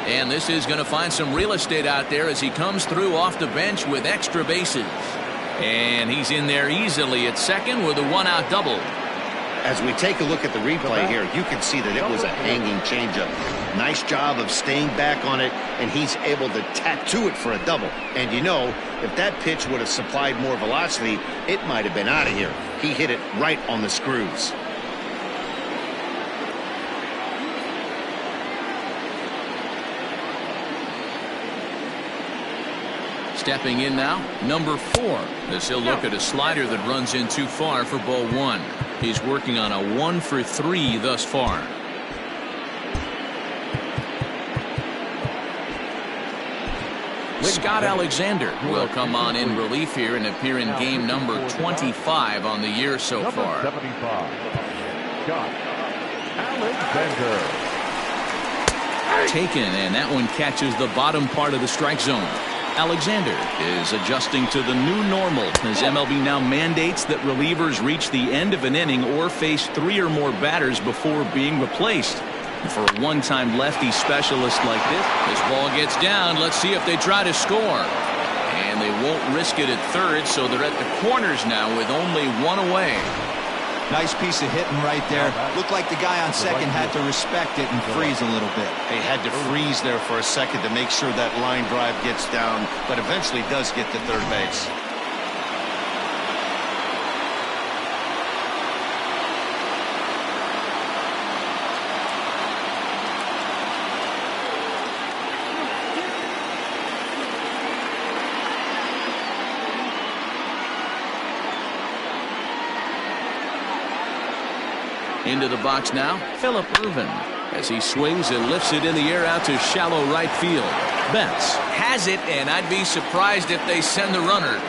And this is going to find some real estate out there as he comes through off the bench with extra bases. And he's in there easily at second with a 1-out double. As we take a look at the replay here, you can see that it was a hanging changeup. Nice job of staying back on it, and he's able to tattoo it for a double. And you know, if that pitch would have supplied more velocity, it might have been out of here. He hit it right on the screws. Stepping in now, number 4, as he'll look at a slider that runs in too far for ball 1. He's working on a 1 for 3 thus far. Scott Alexander will come on in relief here and appear in game number 25 on the year so far. Number 75, Scott Alexander. Taken, and that one catches the bottom part of the strike zone. Alexander is adjusting to the new normal as MLB now mandates that relievers reach the end of an inning or face 3 or more batters before being replaced. And for a one-time lefty specialist like this ball gets down. Let's see if they try to score. And they won't risk it at third, so they're at the corners now with only 1 away. Nice piece of hitting right there. Looked like the guy on second had to respect it and freeze a little bit. They had to freeze there for a second to make sure that line drive gets down, but eventually does get to third base. Into the box now, Phillip Ervin, as he swings and lifts it in the air out to shallow right field. Betts has it, and I'd be surprised if they send the runner.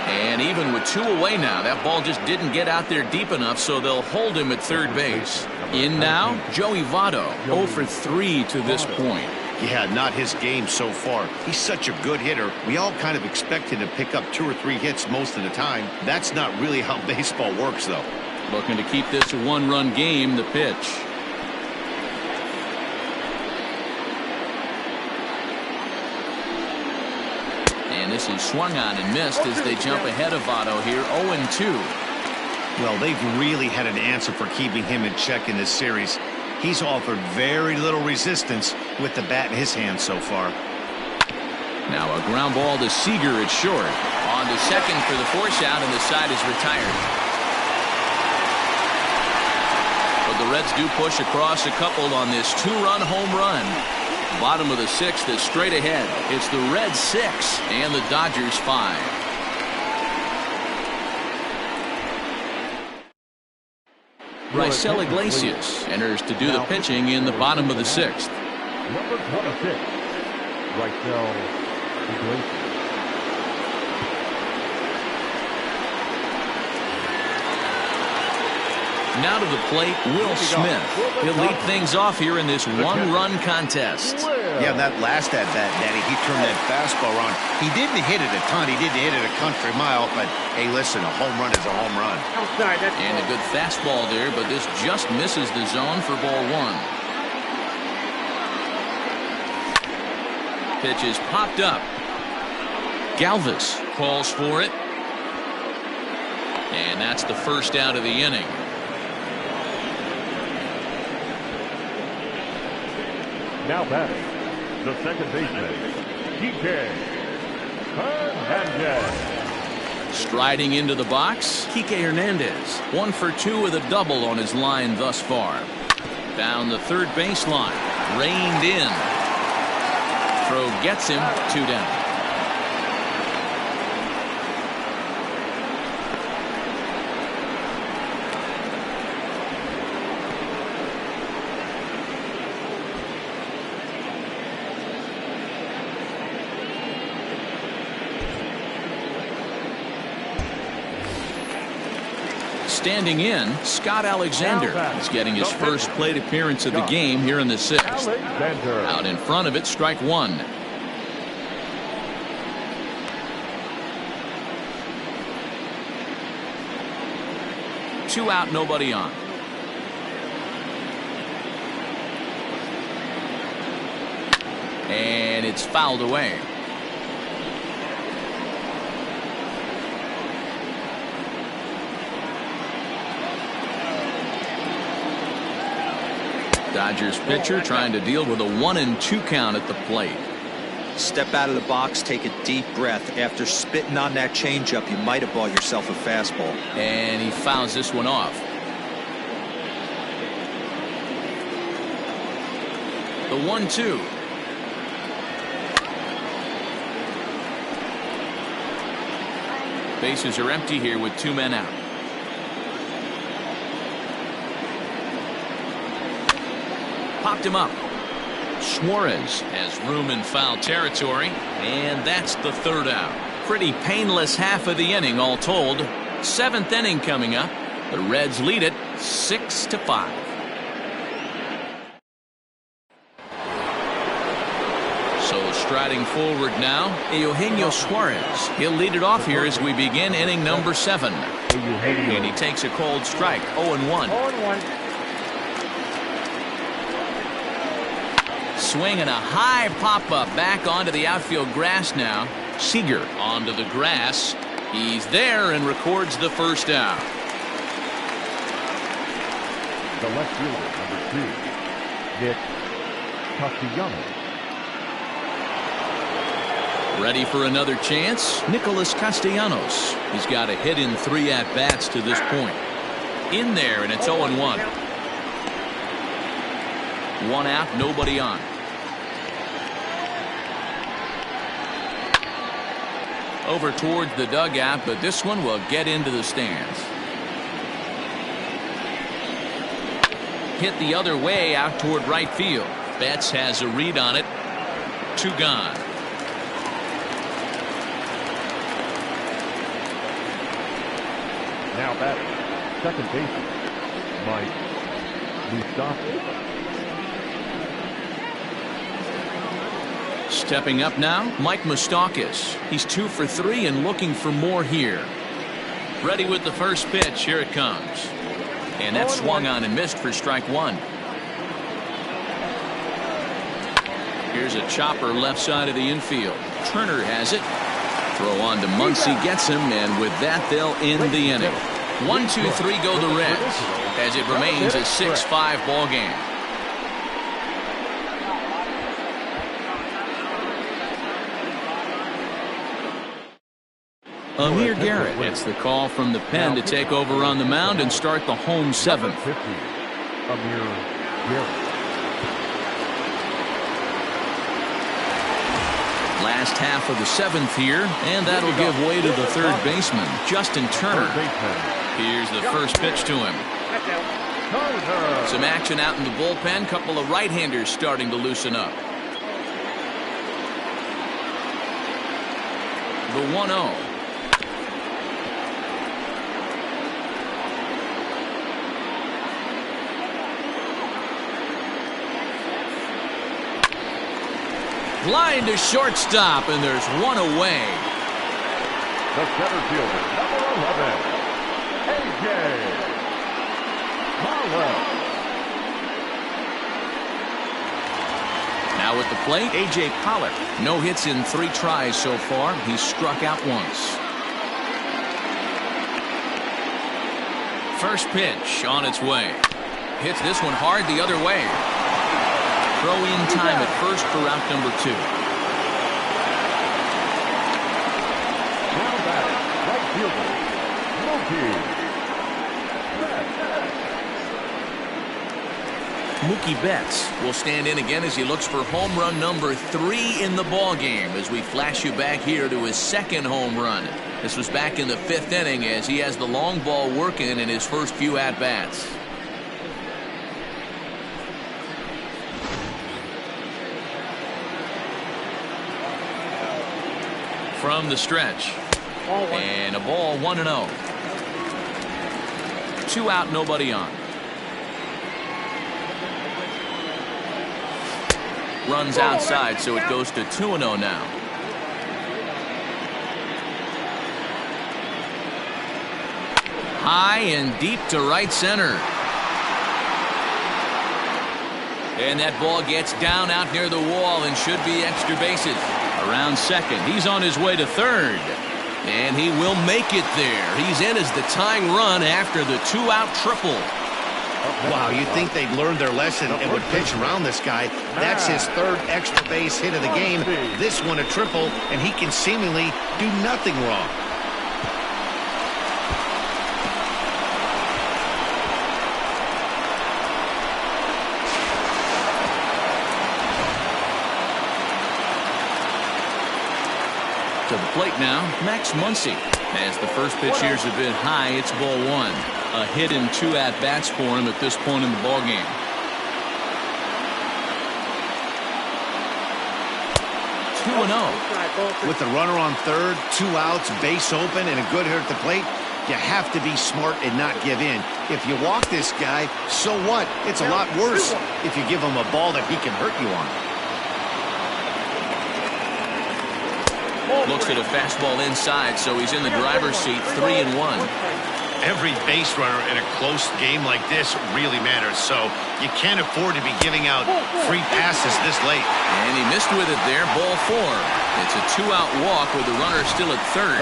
And even with 2 away now, that ball just didn't get out there deep enough, so they'll hold him at third base. In now, Joey Votto, 0 for 3 to this point. Yeah, not his game so far. He's such a good hitter. We all kind of expect him to pick up 2 or 3 hits most of the time. That's not really how baseball works, though. Looking to keep this a 1-run game, the pitch. And this is swung on and missed as they jump ahead of Votto here, 0-2. Well, they've really had an answer for keeping him in check in this series. He's offered very little resistance with the bat in his hand so far. Now a ground ball to Seager at short. On to second for the force out, and the side is retired. But the Reds do push across a couple on this 2-run home run. Bottom of the 6th is straight ahead. It's the Reds 6 and the Dodgers 5. Raisel Iglesias enters to do the pitching in the bottom of the 6th. Number 26, Raisel Iglesias. Now to the plate, Will Smith. He'll lead things off here in this 1-run contest. Yeah, that last at-bat, Danny, he turned that fastball around. He didn't hit it a ton. He didn't hit it a country mile, but, hey, listen, a home run is a home run. And a good fastball there, but this just misses the zone for ball 1. Pitch is popped up. Galvis calls for it. And that's the first out of the inning. Now back, the second baseman, Kike Hernandez. Striding into the box, Kike Hernandez. 1 for 2 with a double on his line thus far. Down the third baseline, reined in. Throw gets him, 2 down. Standing in, Scott Alexander is getting his first plate appearance of the game here in the 6th. Out in front of it, strike 1. Two out, nobody on. And it's fouled away. Dodgers pitcher trying to deal with a 1-2 count at the plate. Step out of the box, take a deep breath. After spitting on that changeup, you might have bought yourself a fastball. And he fouls this one off. The 1-2. Bases are empty here with 2 men out. Popped him up. Suarez has room in foul territory, and that's the 3rd out. Pretty painless half of the inning all told. 7th inning coming up. The Reds lead it 6-5. Striding forward now, Eugenio Suarez. He'll lead it off here as we begin inning number 7. And he takes a cold strike, 0-1. 0-1. Swinging a high pop-up back onto the outfield grass now. Seager onto the grass. He's there and records the first out. The left fielder, number 2, Nick Castellanos. Ready for another chance? Nicholas Castellanos. He's got a hit in 3 at-bats to this point. In there, and it's 0-1. 1 out, nobody on. Over towards the dugout, but this one will get into the stands. Hit the other way out toward right field. Betts has a read on it. 2 gone. Now batting, second baseman, Mike Moustakas. Stepping up now, Mike Moustakas. He's 2 for 3 and looking for more here. Ready with the first pitch. Here it comes. And that swung on and missed for strike 1. Here's a chopper left side of the infield. Turner has it. Throw on to Muncy, gets him, and with that they'll end the inning. 1-2-3 go the Reds as it remains a 6-5 ball game. Amir Garrett gets the call from the pen to take over on the mound and start the home 7th. Amir Garrett. Last half of the 7th here, and that'll give way to the third baseman, Justin Turner. Here's the first pitch to him. Some action out in the bullpen. Couple of right-handers starting to loosen up. The 1-0. Line to shortstop, and there's 1 away. The center fielder, number 11, A.J. Harwell. Now at the plate, A.J. Pollock. No hits in 3 tries so far. He's struck out once. First pitch on its way. Hits this one hard the other way. Throw in time at first for route number 2. Now back, right fielder, Mookie Betts will stand in again as he looks for home run number 3 in the ball game as we flash you back here to his 2nd home run. This was back in the 5th inning as he has the long ball working in his first few at-bats. From the stretch. And a ball 1-0. 2 out, nobody on. Runs outside, so it goes to 2-0 now. High and deep to right center. And that ball gets down out near the wall and should be extra bases. Around second. He's on his way to third. And he will make it there. He's in as the tying run after the 2-out triple. Wow, you'd think they'd learned their lesson and would pitch around this guy. That's his 3rd extra base hit of the game. This one a triple, and he can seemingly do nothing wrong. To the plate now, Max Muncy. As the first pitch here's a bit high, it's ball 1. A hit in 2 at-bats for him at this point in the ball game. 2-0. With the runner on third, 2 outs, base open, and a good hitter at the plate, you have to be smart and not give in. If you walk this guy, so what? It's a lot worse if you give him a ball that he can hurt you on. Looks at a fastball inside, so he's in the driver's seat, 3-1. Every base runner in a close game like this really matters, so you can't afford to be giving out free passes this late. And he missed with it there, ball 4. It's a 2-out walk with the runner still at third.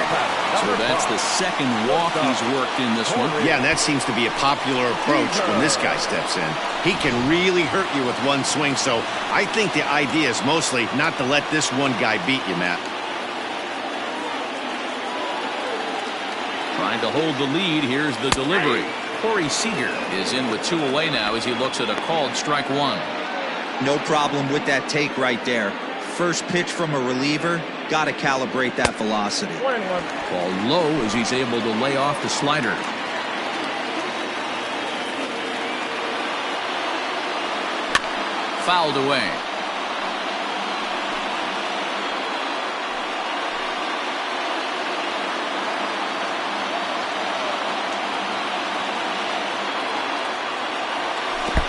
So that's the second walk he's worked in this one. Yeah, and that seems to be a popular approach when this guy steps in. He can really hurt you with one swing, so I think the idea is mostly not to let this one guy beat you, Matt. Trying to hold the lead. Here's the delivery. Corey Seager is in with 2 away now as he looks at a called strike 1. No problem with that take right there. First pitch from a reliever, got to calibrate that velocity. Ball low as he's able to lay off the slider. Fouled away.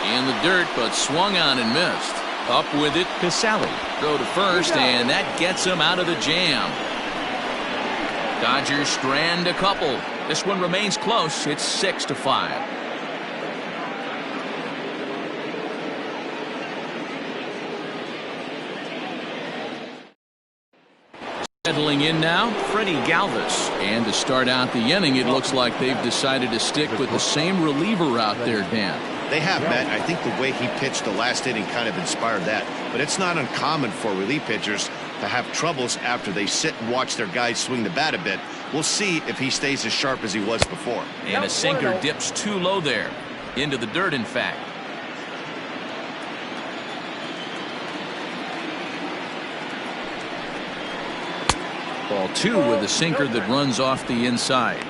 In the dirt, but swung on and missed. Up with it, Casale. Go to first, and that gets him out of the jam. Dodgers strand a couple. This one remains close. It's 6-5. Settling in now, Freddie Galvis. And to start out the inning, it looks like they've decided to stick with the same reliever out there, Dan. They have, Matt. I think the way he pitched the last inning kind of inspired that. But it's not uncommon for relief pitchers to have troubles after they sit and watch their guys swing the bat a bit. We'll see if he stays as sharp as he was before. And a sinker dips too low there. Into the dirt, in fact. Ball 2 with a sinker that runs off the inside.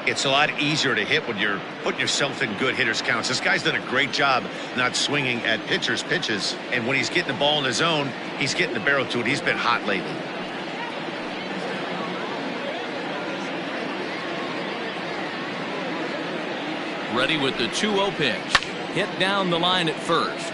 It's a lot easier to hit when you're putting yourself in good hitters' counts. This guy's done a great job not swinging at pitchers' pitches. And when he's getting the ball in his zone, he's getting the barrel to it. He's been hot lately. Ready with the 2-0 pitch. Hit down the line at first.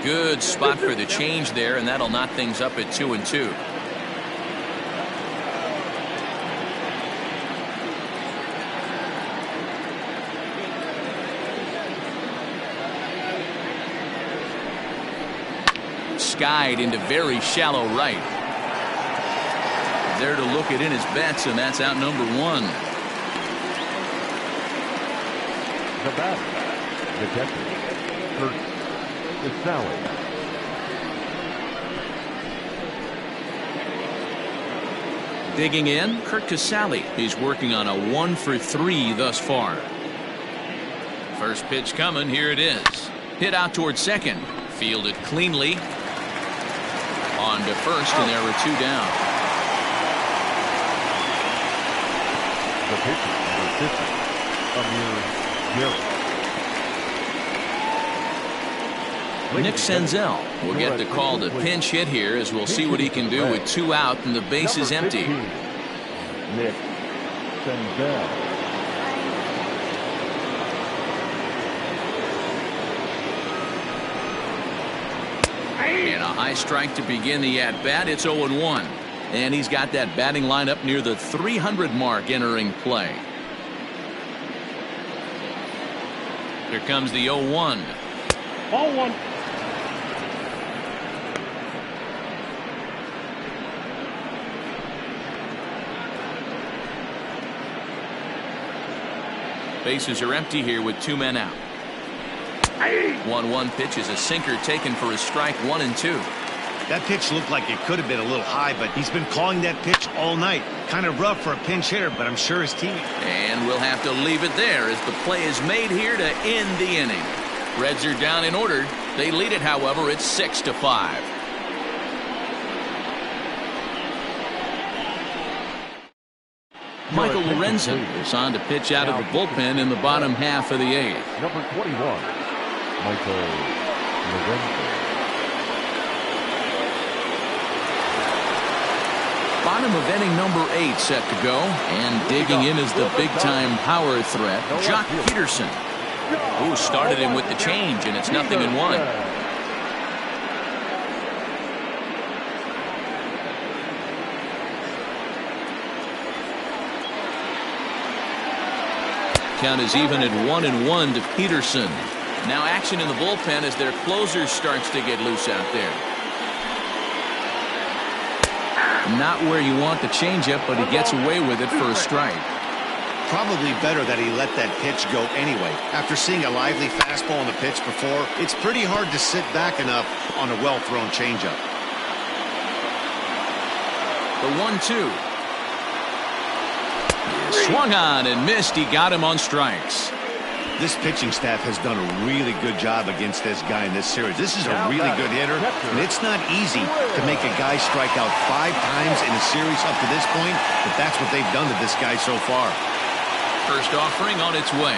Good spot for the change there, and that'll knock things up at 2-2. Skied into very shallow right. There to look it in his bets, and that's out number 1. The batter, the catcher, Kurt Casale. Digging in, Kurt Casale. He's working on a 1-for-3 thus far. First pitch coming. Here it is. Hit out towards second. Fielded cleanly. On to first, and there were 2 down. The pitcher, number 50, Amir Garrett. Nick Senzel will get the call to pinch hit here, as we'll see what he can do with 2 out and the base is empty. Nick Senzel. And a high strike to begin the at-bat. It's 0-1. And he's got that batting lineup near the 300 mark entering play. Here comes the 0-1. Ball 1. Bases are empty here with 2 men out. 1-1 pitch is a sinker taken for a strike. 1-2. That pitch looked like it could have been a little high, but he's been calling that pitch all night. Kind of rough for a pinch hitter, but I'm sure his team. And we'll have to leave it there as the play is made here to end the inning. Reds are down in order. They lead it, however. It's 6-5. Michael Lorenzen is on to pitch out of the bullpen in the bottom half of the 8th. Number 21, Michael Lorenzen. Bottom of inning number 8 set to go, and digging in is the big-time power threat, Jock Peterson, who started him with the change, and it's 0-1. Count is even at 1-1 to Peterson. Now action in the bullpen as their closer starts to get loose out there. Not where you want the changeup, but he gets away with it for a strike. Probably better that he let that pitch go anyway. After seeing a lively fastball on the pitch before, it's pretty hard to sit back enough on a well-thrown changeup. The 1-2. Swung on and missed. He got him on strikes. This pitching staff has done a really good job against this guy in this series. This is a really good hitter, and it's not easy to make a guy strike out 5 times in a series up to this point, but that's what they've done to this guy so far. First offering on its way.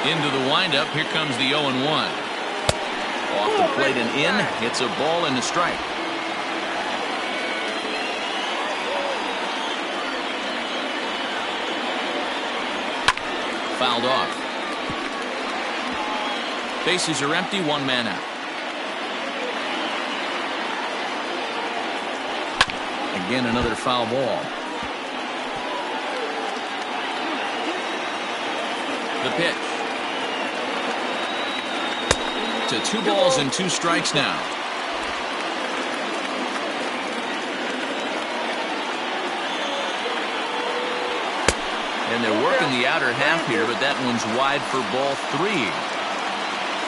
Into the windup. Here comes the 0-1. Off the plate and in. It's a ball and a strike. Fouled off. Bases are empty, 1 man out. Again, another foul ball. The pitch. To 2 balls and 2 strikes now. And they're working the outer half here, but that one's wide for ball 3.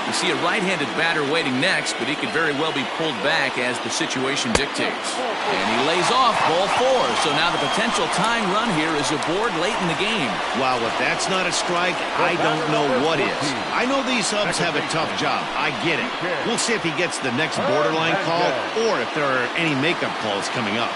You see a right-handed batter waiting next, but he could very well be pulled back as the situation dictates. And he lays off ball 4. So now the potential tying run here is aboard late in the game. Wow, if that's not a strike, I don't know what is. I know these subs have a tough job. I get it. We'll see if he gets the next borderline call or if there are any makeup calls coming up.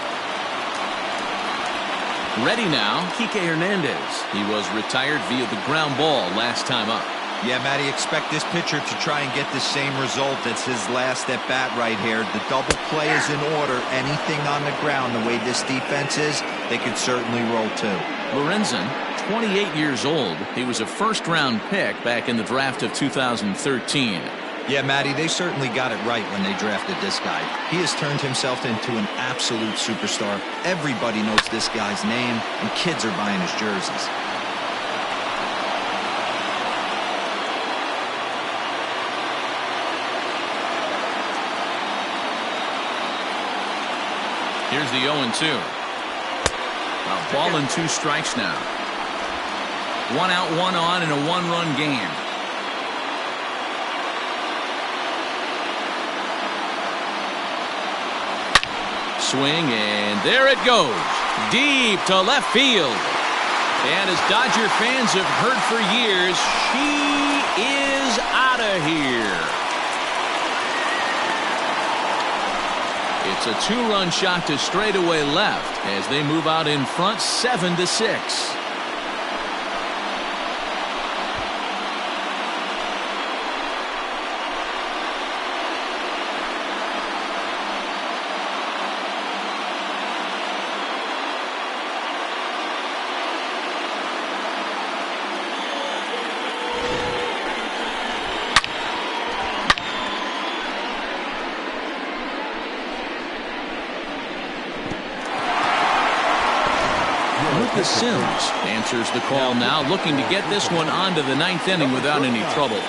Ready now, Kike Hernandez. He was retired via the ground ball last time up. Yeah, Matty, expect this pitcher to try and get the same result. It's his last at bat right here. The double play is in order. Anything on the ground, the way this defense is, they could certainly roll too. Lorenzen, 28 years old. He was a first-round pick back in the draft of 2013. Yeah, Matty, they certainly got it right when they drafted this guy. He has turned himself into an absolute superstar. Everybody knows this guy's name, and kids are buying his jerseys. Here's the 0-2. A ball and 2 strikes now. 1 out, 1 on in a 1-run game. Swing, and there it goes. Deep to left field. And as Dodger fans have heard for years, she is out of here. It's a 2-run shot to straightaway left as they move out in front 7-6. Sims answers the call now, looking to get this one onto the 9th inning without any trouble.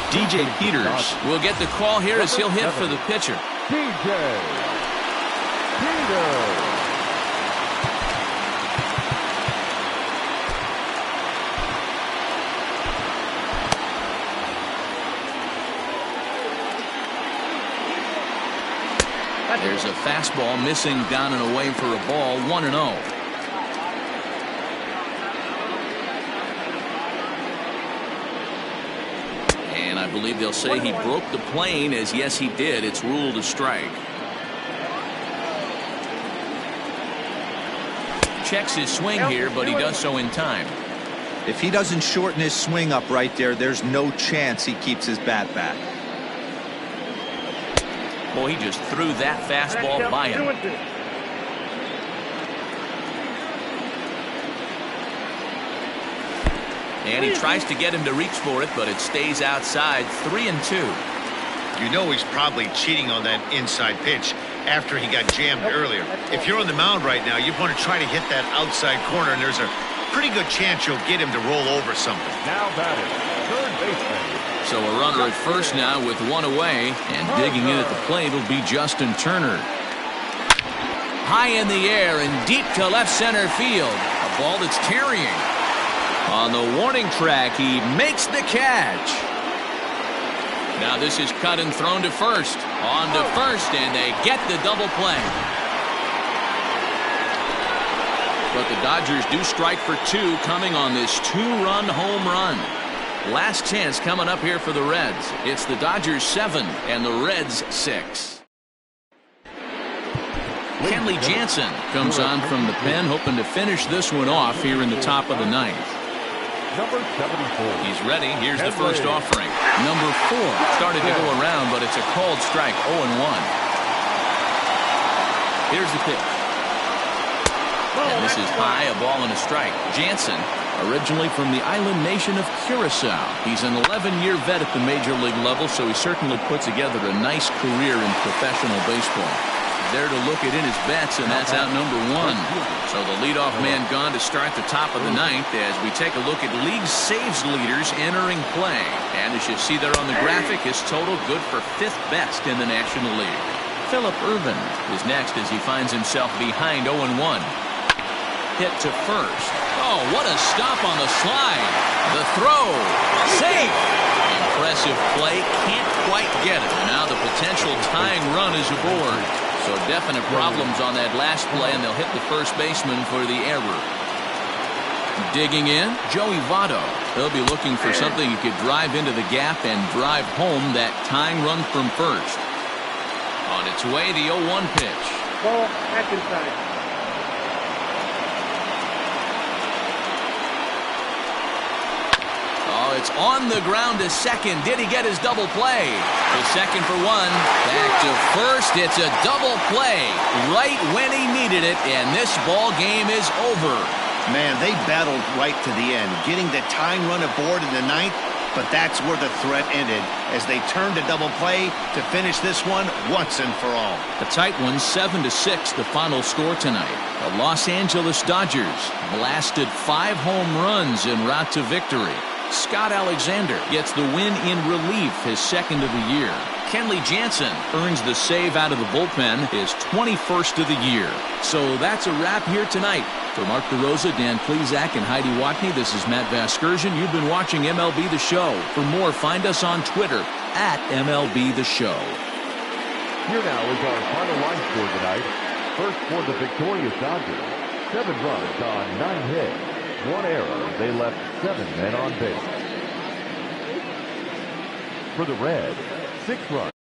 DJ Peters will get the call here as he'll hit for the pitcher. There's a fastball missing down and away for a ball, 1-0. And I believe they'll say he broke the plane, as yes he did. It's ruled a strike. Checks his swing here, but he does so in time. If he doesn't shorten his swing up right there, there's no chance he keeps his bat back. Boy, he just threw that fastball by him. And he tries to get him to reach for it, but it stays outside. 3-2. You know he's probably cheating on that inside pitch after he got jammed earlier. If you're on the mound right now, you want to try to hit that outside corner, and there's a pretty good chance you'll get him to roll over something. Now batting, third baseman. So a runner at first now with one away, and digging in at the plate will be Justin Turner. High in the air and deep to left center field. A ball that's carrying. On the warning track, he makes the catch. Now this is cut and thrown to first. On to first, and they get the double play. But the Dodgers do strike for two, coming on this two-run home run. Last chance coming up here for the Reds. It's the Dodgers 7 and the Reds 6. Kenley Jansen comes on from the pen, hoping to finish this one off here in the top of the ninth. Number 74. He's ready. Here's the first offering. Number 4 started to go around, but it's a called strike. 0-1. Here's the pitch. And this is high, a ball and a strike. Jansen, originally from the island nation of Curacao. He's an 11-year vet at the major league level, so he certainly put together a nice career in professional baseball. There to look it in his bets, and that's out number 1. So the leadoff man gone to start the top of the ninth as we take a look at league saves leaders entering play. And as you see there on the graphic, his total good for 5th best in the National League. Phillip Ervin is next as he finds himself behind 0-1. Hit to first. Oh, what a stop on the slide. The throw. Safe. Impressive play. Can't quite get it. Now the potential tying run is aboard. So definite problems on that last play, and they'll hit the first baseman for the error. Digging in, Joey Votto. They'll be looking for something he could drive into the gap and drive home that tying run from first. On its way, the 0-1 pitch. Ball, back inside. It's on the ground to second. Did he get his double play? To second for 1. Back to first. It's a double play right when he needed it, and this ball game is over. Man, they battled right to the end, getting the tying run aboard in the ninth, but that's where the threat ended as they turned to double play to finish this one once and for all. A tight one, 7-6, the final score tonight. The Los Angeles Dodgers blasted 5 home runs en route to victory. Scott Alexander gets the win in relief, his 2nd of the year. Kenley Jansen earns the save out of the bullpen, his 21st of the year. So that's a wrap here tonight. For Mark DeRosa, Dan Plesac, and Heidi Watney, this is Matt Vasgersian. You've been watching MLB The Show. For more, find us on Twitter at MLB The Show. Here now is our final line score tonight. First for the victorious Dodgers, 7 runs on 9 hits. 1 error. They left 7 men on base. For the Reds, 6 runs.